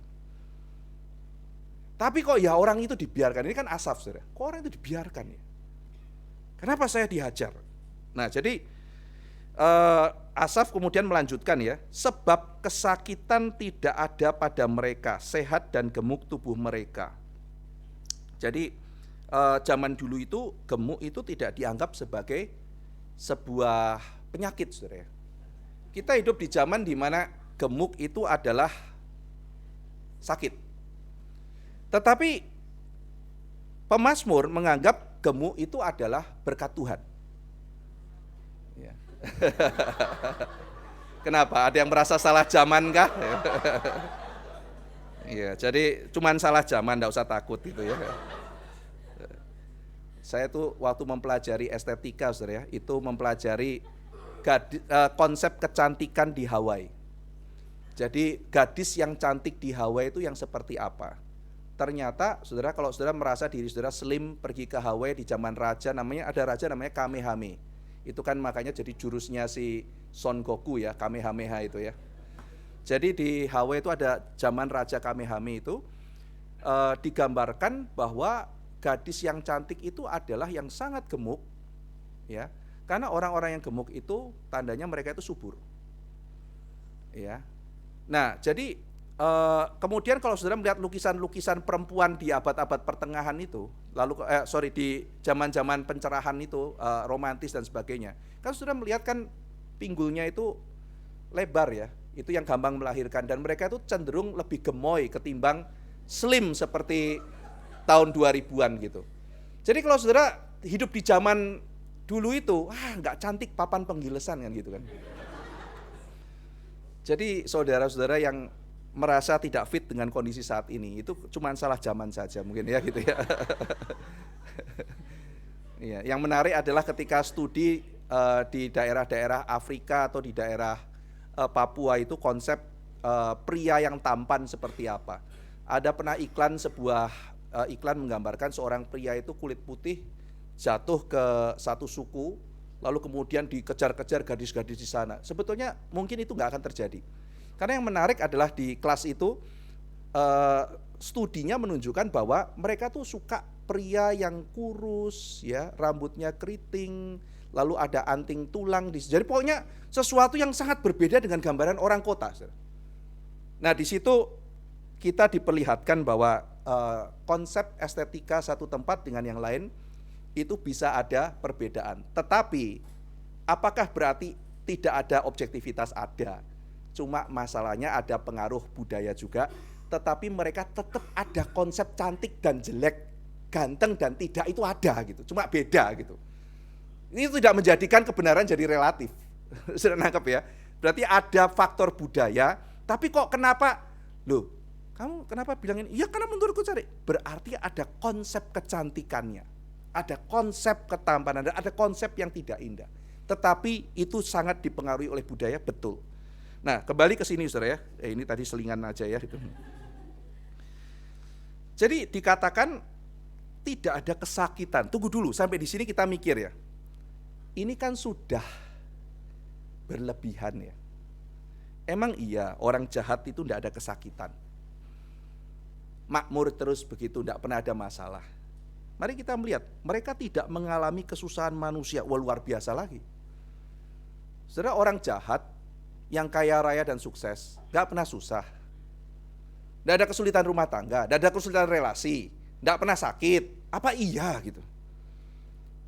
Tapi kok ya orang itu dibiarkan, ini kan Asaf saudara. Kok orang itu dibiarkan ya? Kenapa saya dihajar? Nah, jadi Asaf kemudian melanjutkan ya, sebab kesakitan tidak ada pada mereka, sehat dan gemuk tubuh mereka. Jadi zaman dulu itu gemuk itu tidak dianggap sebagai sebuah penyakit, saudara. Kita hidup di zaman di mana gemuk itu adalah sakit. Tetapi pemazmur menganggap gemuk itu adalah berkat Tuhan. Ya. Kenapa? Ada yang merasa salah zaman kah? Iya, jadi cuman salah zaman, enggak usah takut gitu ya. Saya tuh waktu mempelajari estetika, saudara ya, itu mempelajari konsep kecantikan di Hawaii. Jadi gadis yang cantik di Hawaii itu yang seperti apa? Ternyata saudara, kalau saudara merasa diri saudara slim, pergi ke Hawaii di zaman raja, ada raja namanya Kamehame. Itu kan makanya jadi jurusnya si Son Goku ya, Kamehameha itu ya. Jadi di Hawaii itu ada zaman Raja Kamehame itu digambarkan bahwa gadis yang cantik itu adalah yang sangat gemuk, ya. Karena orang-orang yang gemuk itu tandanya mereka itu subur, ya. Nah, jadi kemudian kalau saudara melihat lukisan-lukisan perempuan di abad-abad pertengahan itu, lalu di zaman-zaman pencerahan itu, romantis dan sebagainya, kan saudara melihat kan pinggulnya itu lebar ya. Itu yang gampang melahirkan, dan mereka itu cenderung lebih gemoy ketimbang slim seperti tahun 2000-an gitu. Jadi kalau saudara hidup di zaman dulu itu, nggak cantik papan penggilesan kan gitu kan. Jadi saudara-saudara yang merasa tidak fit dengan kondisi saat ini, itu cuma salah zaman saja mungkin ya gitu ya. Iya, yang menarik adalah ketika studi di daerah-daerah Afrika atau di daerah Papua itu konsep pria yang tampan seperti apa. Ada pernah sebuah iklan menggambarkan seorang pria itu kulit putih jatuh ke satu suku, lalu kemudian dikejar-kejar gadis-gadis di sana. Sebetulnya mungkin itu nggak akan terjadi. Karena yang menarik adalah di kelas itu studinya menunjukkan bahwa mereka tuh suka pria yang kurus, ya, rambutnya keriting, lalu ada anting tulang di. Jadi pokoknya sesuatu yang sangat berbeda dengan gambaran orang kota. Nah, di situ kita diperlihatkan bahwa konsep estetika satu tempat dengan yang lain itu bisa ada perbedaan. Tetapi apakah berarti tidak ada objektivitas? Ada. Cuma masalahnya ada pengaruh budaya juga, tetapi mereka tetap ada konsep cantik dan jelek, ganteng dan tidak, itu ada gitu. Cuma beda gitu. Ini tidak menjadikan kebenaran jadi relatif. Sudah nangkep ya? Berarti ada faktor budaya, tapi kok kenapa? Loh, kamu kenapa bilang ini? Ya karena menurutku cari. Berarti ada konsep kecantikannya, ada konsep ketampanan, ada konsep yang tidak indah. Tetapi itu sangat dipengaruhi oleh budaya, betul. Nah, kembali ke sini saudara ya. Ini tadi selingan aja ya gitu. Jadi dikatakan tidak ada kesakitan. Tunggu dulu, sampai di sini kita mikir ya. Ini kan sudah berlebihan ya. Emang iya orang jahat itu tidak ada kesakitan, makmur terus begitu, tidak pernah ada masalah. Mari kita melihat, mereka tidak mengalami kesusahan manusia. Wah, luar biasa lagi. Saudara, orang jahat yang kaya raya dan sukses tidak pernah susah, tidak ada kesulitan rumah tangga, tidak ada kesulitan relasi, tidak pernah sakit. Apa iya gitu?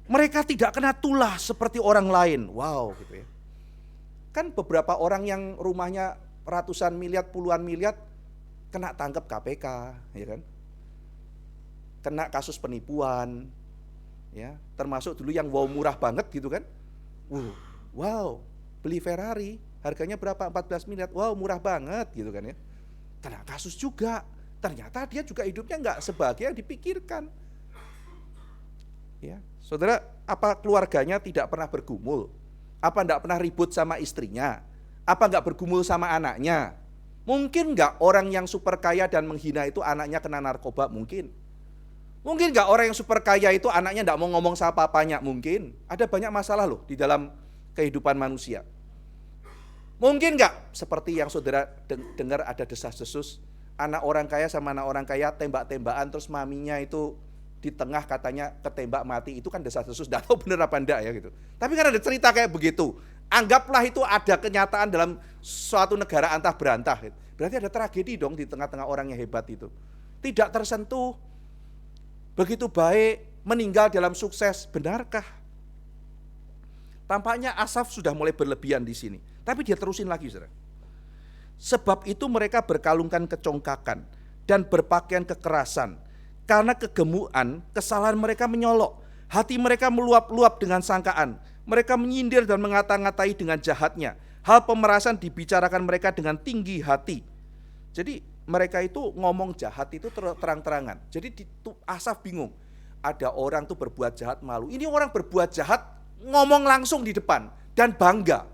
Mereka tidak kena tulah seperti orang lain. Wow gitu ya. Kan beberapa orang yang rumahnya ratusan miliar, puluhan miliar kena tangkap KPK, ya kan? Kena kasus penipuan, ya. Termasuk dulu yang murah banget gitu kan? Wow, beli Ferrari harganya berapa? 14 miliar. Wow, murah banget gitu kan ya. Kena kasus juga. Ternyata dia juga hidupnya nggak sebahagia yang dipikirkan. Ya, saudara, apa keluarganya tidak pernah bergumul? Apa enggak pernah ribut sama istrinya? Apa enggak bergumul sama anaknya? Mungkin enggak orang yang super kaya dan menghina itu anaknya kena narkoba? Mungkin. Mungkin enggak orang yang super kaya itu anaknya enggak mau ngomong sama papanya? Mungkin. Ada banyak masalah loh di dalam kehidupan manusia. Mungkin enggak seperti yang saudara dengar ada desas-desus, anak orang kaya sama anak orang kaya tembak-tembakan, terus maminya itu di tengah katanya ketembak mati, itu kan desas-desus, tidak tahu benar apa enggak ya gitu. Tapi kan ada cerita kayak begitu. Anggaplah itu ada kenyataan dalam suatu negara antah berantah. Berarti ada tragedi dong di tengah-tengah orang yang hebat itu. Tidak tersentuh, begitu baik, meninggal dalam sukses. Benarkah? Tampaknya Asaf sudah mulai berlebihan di sini. Tapi dia terusin lagi, saudara. Sebab itu mereka berkalungkan kecongkakan dan berpakaian kekerasan. Karena kegemukan, kesalahan mereka menyolok. Hati mereka meluap-luap dengan sangkaan. Mereka menyindir dan mengata-ngatai dengan jahatnya. Hal pemerasan dibicarakan mereka dengan tinggi hati. Jadi mereka itu ngomong jahat itu terang-terangan. Jadi Asaf bingung. Ada orang tuh berbuat jahat malu. Ini orang berbuat jahat ngomong langsung di depan dan bangga.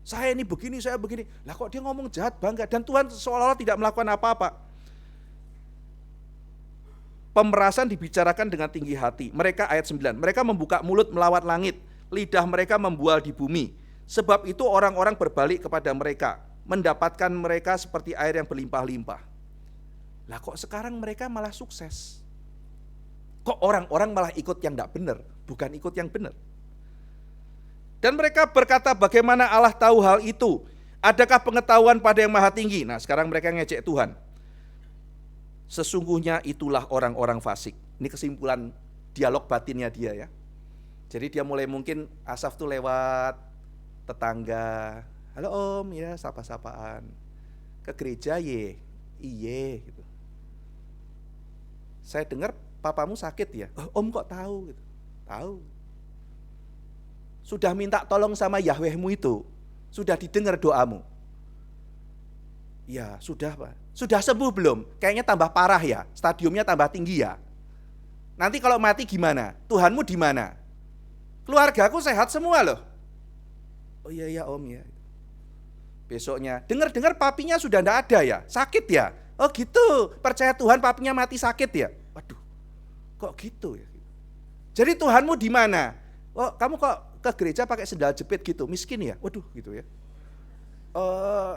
Saya ini begini, saya begini. Lah kok dia ngomong jahat bangga, dan Tuhan seolah-olah tidak melakukan apa-apa. Pemerasan dibicarakan dengan tinggi hati. Mereka ayat 9, mereka membuka mulut melawat langit, lidah mereka membual di bumi. Sebab itu orang-orang berbalik kepada mereka, mendapatkan mereka seperti air yang berlimpah-limpah. Lah kok sekarang mereka malah sukses? Kok orang-orang malah ikut yang tidak benar, bukan ikut yang benar? Dan mereka berkata, bagaimana Allah tahu hal itu? Adakah pengetahuan pada yang maha tinggi? Nah sekarang mereka ngejek Tuhan. Sesungguhnya itulah orang-orang fasik. Ini kesimpulan dialog batinnya dia ya. Jadi dia mulai, mungkin Asaf tuh lewat tetangga, halo om ya, sapa-sapaan. Ke gereja ye, iye gitu. Saya dengar papamu sakit ya, om kok tahu gitu. Tahu. Sudah minta tolong sama Yahwehmu itu, sudah didengar doamu. Ya sudah Pak. Sudah sembuh belum? Kayaknya tambah parah ya, stadiumnya tambah tinggi ya. Nanti kalau mati gimana? Tuhanmu di mana? Keluargaku sehat semua loh. Oh iya om ya. Besoknya, dengar-dengar papinya sudah enggak ada ya, sakit ya. Oh gitu, percaya Tuhan papinya mati sakit ya. Waduh, kok gitu ya? Jadi Tuhanmu di mana? Oh kamu kok ke gereja pakai sendal jepit gitu, miskin ya? Waduh gitu ya.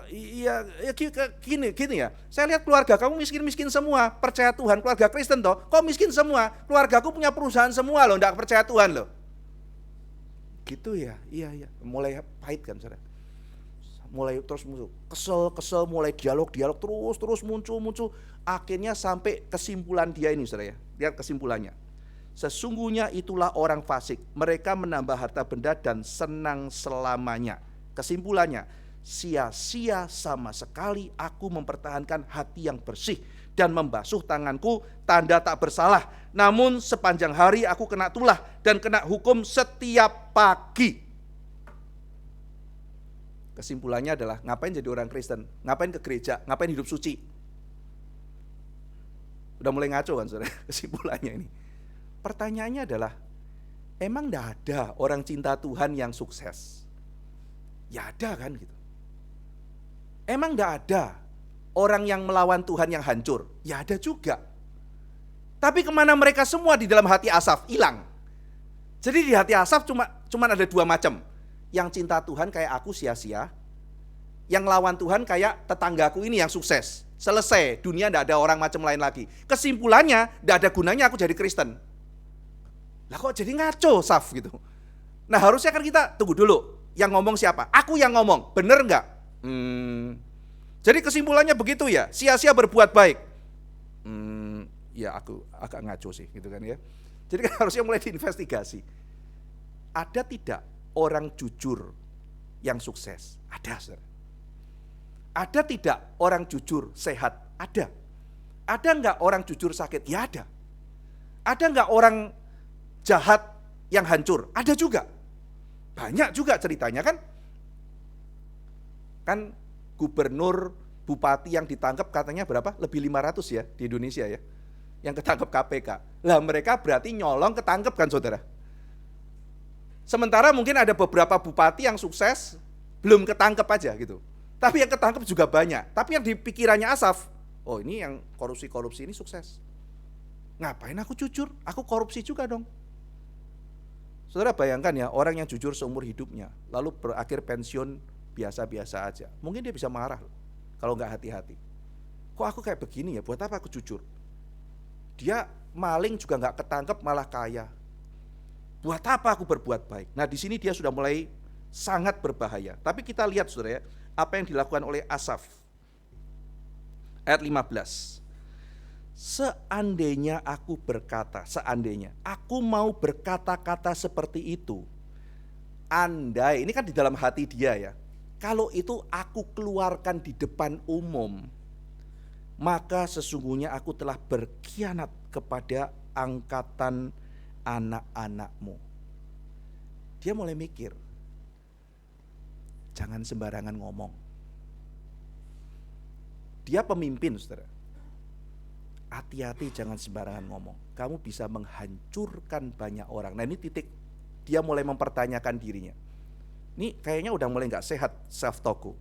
Iya gini ya. Saya lihat keluarga kamu miskin-miskin semua, percaya Tuhan, keluarga Kristen toh, kok miskin semua? Keluargaku punya perusahaan semua loh, enggak percaya Tuhan loh. Gitu ya. Iya. Mulai pahit kan, Saudara. Mulai terus muncul, kesel, mulai dialog terus muncul. Akhirnya sampai kesimpulan dia ini, Saudara ya. Lihat kesimpulannya. Sesungguhnya itulah orang fasik, mereka menambah harta benda dan senang selamanya. Kesimpulannya, sia-sia sama sekali aku mempertahankan hati yang bersih dan membasuh tanganku, tanda tak bersalah. Namun sepanjang hari aku kena tulah dan kena hukum setiap pagi. Kesimpulannya adalah, ngapain jadi orang Kristen? Ngapain ke gereja? Ngapain hidup suci? Udah mulai ngaco kan saudara kesimpulannya ini. Pertanyaannya adalah, emang enggak ada orang cinta Tuhan yang sukses? Ya ada kan gitu. Emang enggak ada orang yang melawan Tuhan yang hancur? Ya ada juga. Tapi kemana mereka semua di dalam hati Asaf? Hilang. Jadi di hati Asaf cuma ada dua macam. Yang cinta Tuhan kayak aku sia-sia. Yang lawan Tuhan kayak tetanggaku ini yang sukses. Selesai, dunia enggak ada orang macam lain lagi. Kesimpulannya, enggak ada gunanya aku jadi Kristen. Lah kok jadi ngaco Saf gitu. Nah harusnya kan kita tunggu dulu. Yang ngomong siapa? Aku yang ngomong, bener enggak? Jadi kesimpulannya begitu ya, sia-sia berbuat baik. Ya aku agak ngaco sih gitu kan ya. Jadi kan harusnya mulai diinvestigasi. Ada tidak orang jujur yang sukses? Ada, saudara. Ada tidak orang jujur sehat? Ada. Ada enggak orang jujur sakit? Ya ada. Ada enggak orang jahat yang hancur? Ada juga. Banyak juga ceritanya kan. Kan gubernur, bupati yang ditangkap katanya berapa? Lebih 500 ya di Indonesia ya. Yang ketangkep KPK. Lah mereka berarti nyolong ketangkep kan saudara. Sementara mungkin ada beberapa bupati yang sukses belum ketangkep aja gitu. Tapi yang ketangkep juga banyak. Tapi yang di pikirannya Asaf, oh ini yang korupsi-korupsi ini sukses. Ngapain aku jujur? Aku korupsi juga dong. Saudara bayangkan ya, orang yang jujur seumur hidupnya, lalu berakhir pensiun biasa-biasa aja. Mungkin dia bisa marah kalau nggak hati-hati. Kok aku kayak begini ya, buat apa aku jujur? Dia maling juga nggak ketangkep, malah kaya. Buat apa aku berbuat baik? Nah, di sini dia sudah mulai sangat berbahaya. Tapi kita lihat saudara ya, apa yang dilakukan oleh Asaf. Ayat 15. Seandainya aku berkata, seandainya aku mau berkata-kata seperti itu, andai, ini kan di dalam hati dia ya, kalau itu aku keluarkan di depan umum, maka sesungguhnya aku telah berkhianat kepada angkatan anak-anakmu. Dia mulai mikir, jangan sembarangan ngomong. Dia pemimpin, saudara. Hati-hati, jangan sembarangan ngomong. Kamu bisa menghancurkan banyak orang. Nah, ini titik dia mulai mempertanyakan dirinya. Ini kayaknya udah mulai gak sehat self talk-ku.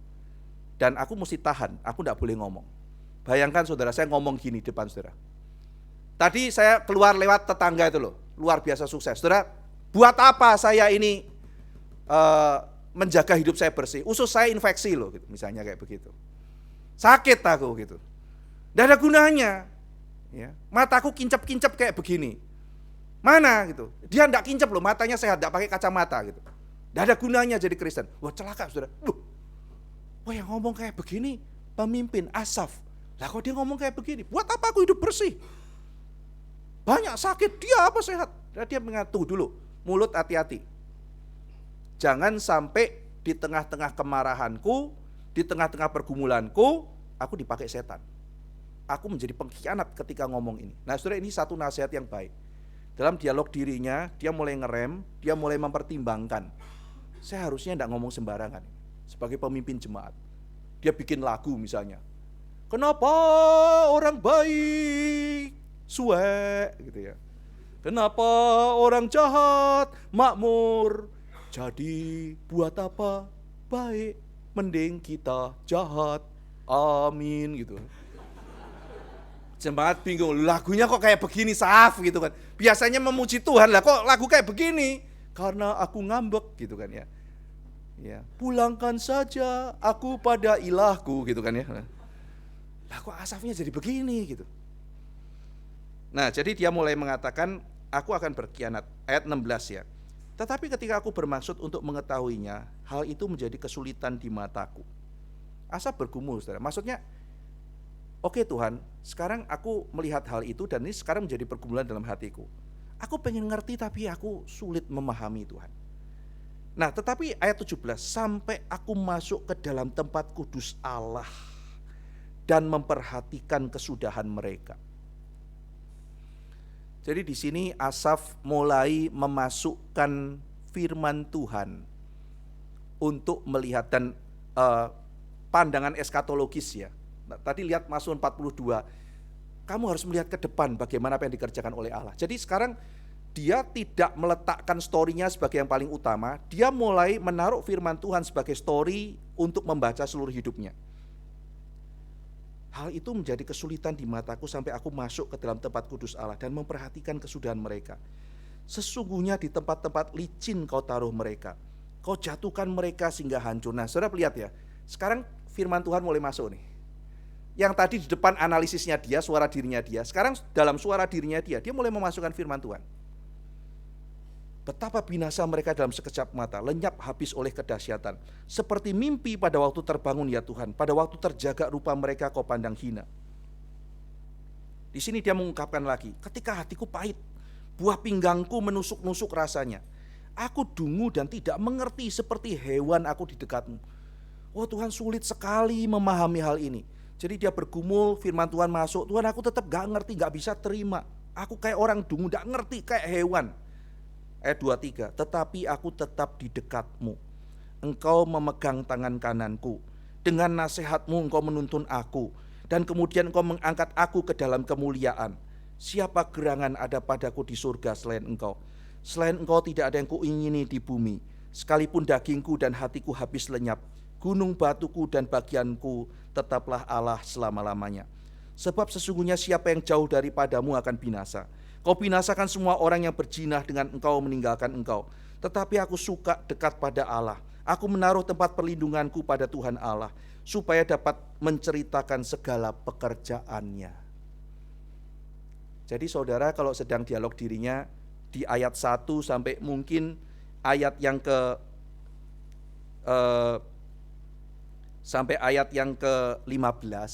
Dan aku mesti tahan, aku gak boleh ngomong. Bayangkan saudara, saya ngomong gini depan saudara. Tadi saya keluar lewat tetangga itu loh, luar biasa sukses. Saudara, buat apa saya ini menjaga hidup saya bersih? Usus saya infeksi loh, gitu, misalnya kayak begitu. Sakit aku gitu. Gak ada gunanya. Ya, mataku kincap-kincap kayak begini. Mana gitu? Dia enggak kincap loh, matanya sehat, enggak pakai kacamata gitu. Enggak ada gunanya jadi Kristen. Wah, celaka saudara. Wah, yang ngomong kayak begini pemimpin Asaf. Lah kok dia ngomong kayak begini? Buat apa aku hidup bersih? Banyak sakit, dia apa sehat? Nah, dia mengatakan dulu, mulut hati-hati. Jangan sampai di tengah-tengah kemarahanku, di tengah-tengah pergumulanku, aku dipakai setan. Aku menjadi pengkhianat ketika ngomong ini. Nah saudara, ini satu nasihat yang baik. Dalam dialog dirinya, dia mulai ngerem, dia mulai mempertimbangkan. Saya harusnya tidak ngomong sembarangan. Sebagai pemimpin jemaat, dia bikin lagu misalnya. Kenapa orang baik suek gitu ya. Kenapa orang jahat makmur. Jadi buat apa baik, mending kita jahat. Amin gitu. Jemaat bingung, lagunya kok kayak begini Saf gitu kan. Biasanya memuji Tuhan, lah kok lagu kayak begini? Karena aku ngambek gitu kan ya. Ya, pulangkan saja aku pada ilahku gitu kan ya. Lah kok Asafnya jadi begini gitu. Nah, jadi dia mulai mengatakan, aku akan berkhianat. Ayat 16 ya. Tetapi ketika aku bermaksud untuk mengetahuinya, hal itu menjadi kesulitan di mataku. Asaf bergumul, saudara. Maksudnya, oke Tuhan, sekarang aku melihat hal itu dan ini sekarang menjadi pergumulan dalam hatiku. Aku pengen ngerti tapi aku sulit memahami Tuhan. Nah, tetapi ayat 17, sampai aku masuk ke dalam tempat kudus Allah dan memperhatikan kesudahan mereka. Jadi di sini Asaf mulai memasukkan firman Tuhan untuk melihat dan pandangan eskatologis ya. Nah, tadi lihat Mazmur 42, kamu harus melihat ke depan bagaimana apa yang dikerjakan oleh Allah. Jadi sekarang dia tidak meletakkan story-nya sebagai yang paling utama, dia mulai menaruh firman Tuhan sebagai story untuk membaca seluruh hidupnya. Hal itu menjadi kesulitan di mataku sampai aku masuk ke dalam tempat kudus Allah dan memperhatikan kesudahan mereka. Sesungguhnya di tempat-tempat licin kau taruh mereka, kau jatuhkan mereka sehingga hancur. Nah saudara lihat ya, sekarang firman Tuhan mulai masuk nih. Yang tadi di depan analisisnya dia, suara dirinya dia, sekarang dalam suara dirinya dia mulai memasukkan firman Tuhan. Betapa binasa mereka dalam sekejap mata, lenyap habis oleh kedahsyatan. Seperti mimpi pada waktu terbangun ya Tuhan, pada waktu terjaga rupa mereka kau pandang hina. Di sini dia mengungkapkan lagi, ketika hatiku pahit, buah pinggangku menusuk-nusuk rasanya. Aku dungu dan tidak mengerti seperti hewan aku di dekatmu. Oh Tuhan, sulit sekali memahami hal ini. Jadi dia bergumul, firman Tuhan masuk, Tuhan aku tetap gak ngerti, gak bisa terima. Aku kayak orang dungu, gak ngerti, kayak hewan. Ayat 23, tetapi aku tetap di dekatmu. Engkau memegang tangan kananku. Dengan nasihatmu engkau menuntun aku. Dan kemudian engkau mengangkat aku ke dalam kemuliaan. Siapa gerangan ada padaku di surga selain engkau? Selain engkau tidak ada yang kuingini di bumi. Sekalipun dagingku dan hatiku habis lenyap, gunung batuku dan bagianku tetaplah Allah selama-lamanya. Sebab sesungguhnya siapa yang jauh daripadamu akan binasa. Kau binasakan semua orang yang berjinah dengan engkau meninggalkan engkau. Tetapi aku suka dekat pada Allah. Aku menaruh tempat perlindunganku pada Tuhan Allah, supaya dapat menceritakan segala pekerjaannya. Jadi saudara kalau sedang dialog dirinya di ayat 1 sampai mungkin ayat yang sampai ayat yang ke-15,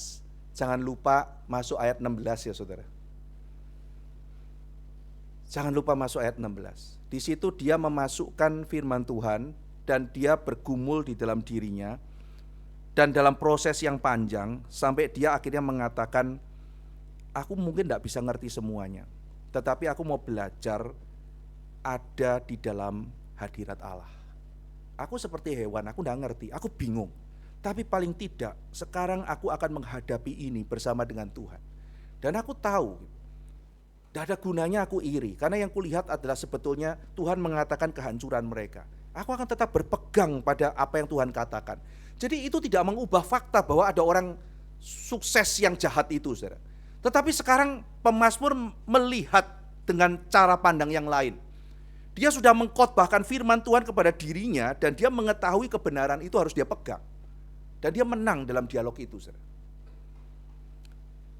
jangan lupa masuk ayat 16 ya saudara. Jangan lupa masuk ayat 16. Di situ dia memasukkan firman Tuhan dan dia bergumul di dalam dirinya. Dan dalam proses yang panjang sampai dia akhirnya mengatakan, aku mungkin tidak bisa ngerti semuanya, tetapi aku mau belajar ada di dalam hadirat Allah. Aku seperti hewan, aku tidak ngerti, aku bingung. Tapi paling tidak sekarang aku akan menghadapi ini bersama dengan Tuhan. Dan aku tahu tidak ada gunanya aku iri, karena yang kulihat adalah sebetulnya Tuhan mengatakan kehancuran mereka. Aku akan tetap berpegang pada apa yang Tuhan katakan. Jadi itu tidak mengubah fakta bahwa ada orang sukses yang jahat itu, saudara. Tetapi sekarang pemazmur melihat dengan cara pandang yang lain. Dia sudah mengkhotbahkan firman Tuhan kepada dirinya dan dia mengetahui kebenaran itu harus dia pegang. Dan dia menang dalam dialog itu, saudara.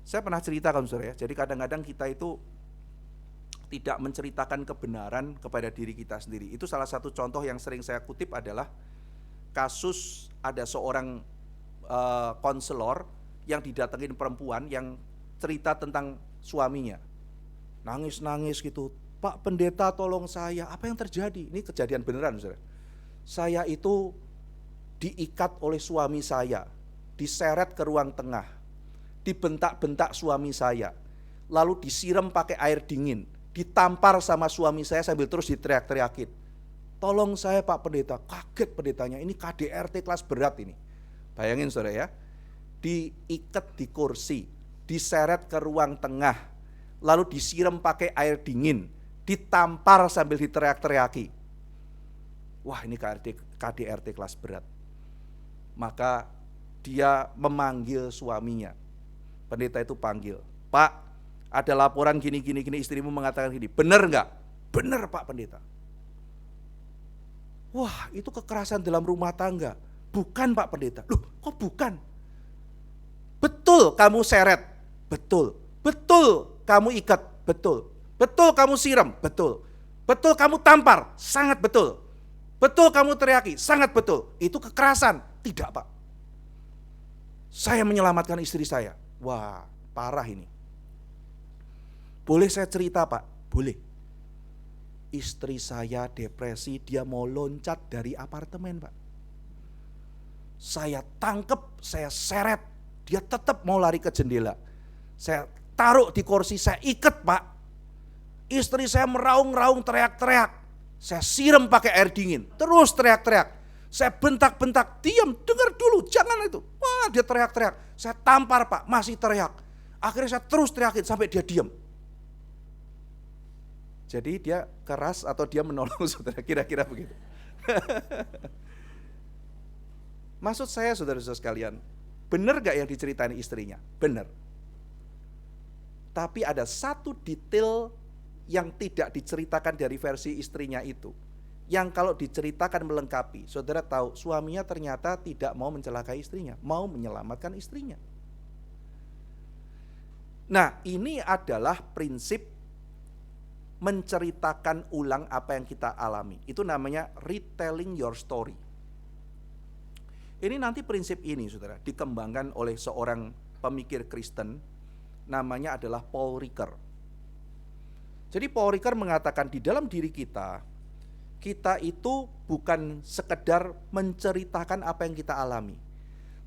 Saya pernah ceritakan, saudara ya. Jadi kadang-kadang kita itu tidak menceritakan kebenaran kepada diri kita sendiri. Itu salah satu contoh yang sering saya kutip adalah kasus ada seorang konselor yang didatengin perempuan yang cerita tentang suaminya. Nangis-nangis gitu, Pak Pendeta tolong saya, apa yang terjadi? Ini kejadian beneran, saudara. Saya itu diikat oleh suami saya, diseret ke ruang tengah, dibentak-bentak suami saya, lalu disiram pakai air dingin, ditampar sama suami saya sambil terus diteriak-teriakin. Tolong saya Pak Pendeta. Kaget pendetanya, ini KDRT kelas berat ini. Bayangin saudara ya, diikat di kursi, diseret ke ruang tengah, lalu disiram pakai air dingin, ditampar sambil diteriak-teriaki. Wah, ini KDRT kelas berat. Maka dia memanggil suaminya. Pendeta itu panggil, Pak, ada laporan gini, istrimu mengatakan gini, benar enggak? Benar Pak Pendeta. Wah, itu kekerasan dalam rumah tangga. Bukan Pak Pendeta. Loh, kok bukan? Betul kamu seret, betul. Betul kamu ikat, betul. Betul kamu siram, betul. Betul kamu tampar, sangat betul. Betul kamu teriaki, sangat betul. Itu kekerasan. Tidak Pak, saya menyelamatkan istri saya. Wah, parah ini. Boleh saya cerita Pak? Boleh. Istri saya depresi, dia mau loncat dari apartemen Pak. Saya tangkep, saya seret, dia tetap mau lari ke jendela. Saya taruh di kursi, saya ikat Pak. Istri saya meraung-raung, teriak-teriak. Saya siram pakai air dingin, terus teriak-teriak. Saya bentak-bentak, diam, dengar dulu, jangan itu. Wah, dia teriak-teriak. Saya tampar Pak, masih teriak. Akhirnya saya terus teriakin sampai dia diam. Jadi dia keras atau dia menolong saudara, kira-kira begitu. Maksud saya saudara-saudara sekalian, benar gak yang diceritain istrinya? Benar. Tapi ada satu detail yang tidak diceritakan dari versi istrinya itu, yang kalau diceritakan melengkapi. Saudara tahu, suaminya ternyata tidak mau mencelakai istrinya, mau menyelamatkan istrinya. Nah, ini adalah prinsip menceritakan ulang apa yang kita alami. Itu namanya retelling your story. Ini nanti prinsip ini saudara dikembangkan oleh seorang pemikir Kristen, namanya adalah Paul Ricoeur. Jadi Paul Ricoeur mengatakan di dalam diri kita itu bukan sekedar menceritakan apa yang kita alami,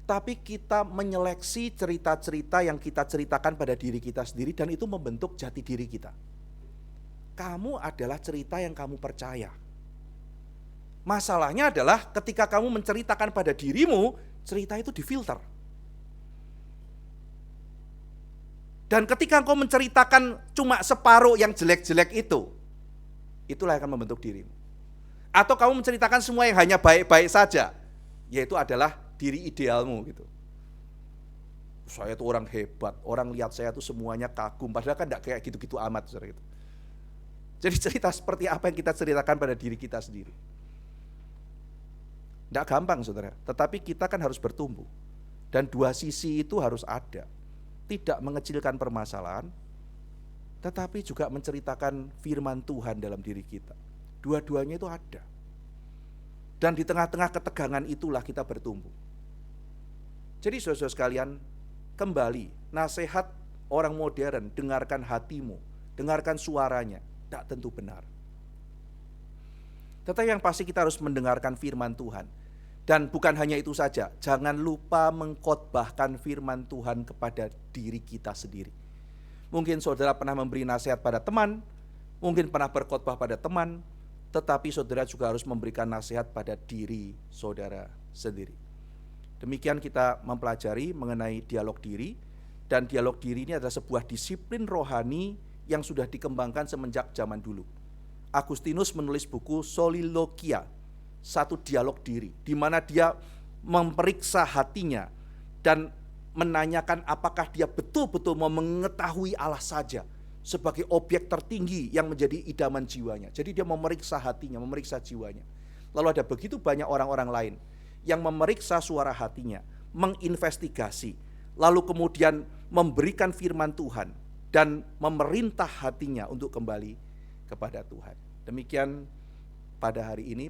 tapi kita menyeleksi cerita-cerita yang kita ceritakan pada diri kita sendiri, dan itu membentuk jati diri kita. Kamu adalah cerita yang kamu percaya. Masalahnya adalah ketika kamu menceritakan pada dirimu, cerita itu difilter. Dan ketika engkau menceritakan cuma separuh yang jelek-jelek itu, itulah yang akan membentuk dirimu. Atau kamu menceritakan semua yang hanya baik-baik saja, yaitu adalah diri idealmu gitu. Saya itu orang hebat, orang lihat saya itu semuanya kagum, padahal kan tidak kayak gitu-gitu amat saudara gitu. Jadi cerita seperti apa yang kita ceritakan pada diri kita sendiri. Tidak gampang saudara, tetapi kita kan harus bertumbuh. Dan dua sisi itu harus ada. Tidak mengecilkan permasalahan, tetapi juga menceritakan firman Tuhan dalam diri kita. Dua-duanya itu ada. Dan di tengah-tengah ketegangan itulah kita bertumbuh. Jadi saudara-saudara sekalian, kembali nasihat orang modern, dengarkan hatimu, dengarkan suaranya, tak tentu benar. Tetapi yang pasti kita harus mendengarkan firman Tuhan. Dan bukan hanya itu saja, jangan lupa mengkhotbahkan firman Tuhan kepada diri kita sendiri. Mungkin saudara pernah memberi nasihat pada teman, mungkin pernah berkhotbah pada teman, tetapi saudara juga harus memberikan nasihat pada diri saudara sendiri. Demikian kita mempelajari mengenai dialog diri, dan dialog diri ini adalah sebuah disiplin rohani yang sudah dikembangkan semenjak zaman dulu. Agustinus menulis buku Soliloquia, satu dialog diri, di mana dia memeriksa hatinya dan menanyakan apakah dia betul-betul mau mengetahui Allah saja sebagai objek tertinggi yang menjadi idaman jiwanya. Jadi dia memeriksa hatinya, memeriksa jiwanya. Lalu ada begitu banyak orang-orang lain yang memeriksa suara hatinya, menginvestigasi, lalu kemudian memberikan firman Tuhan dan memerintah hatinya untuk kembali kepada Tuhan. Demikian pada hari ini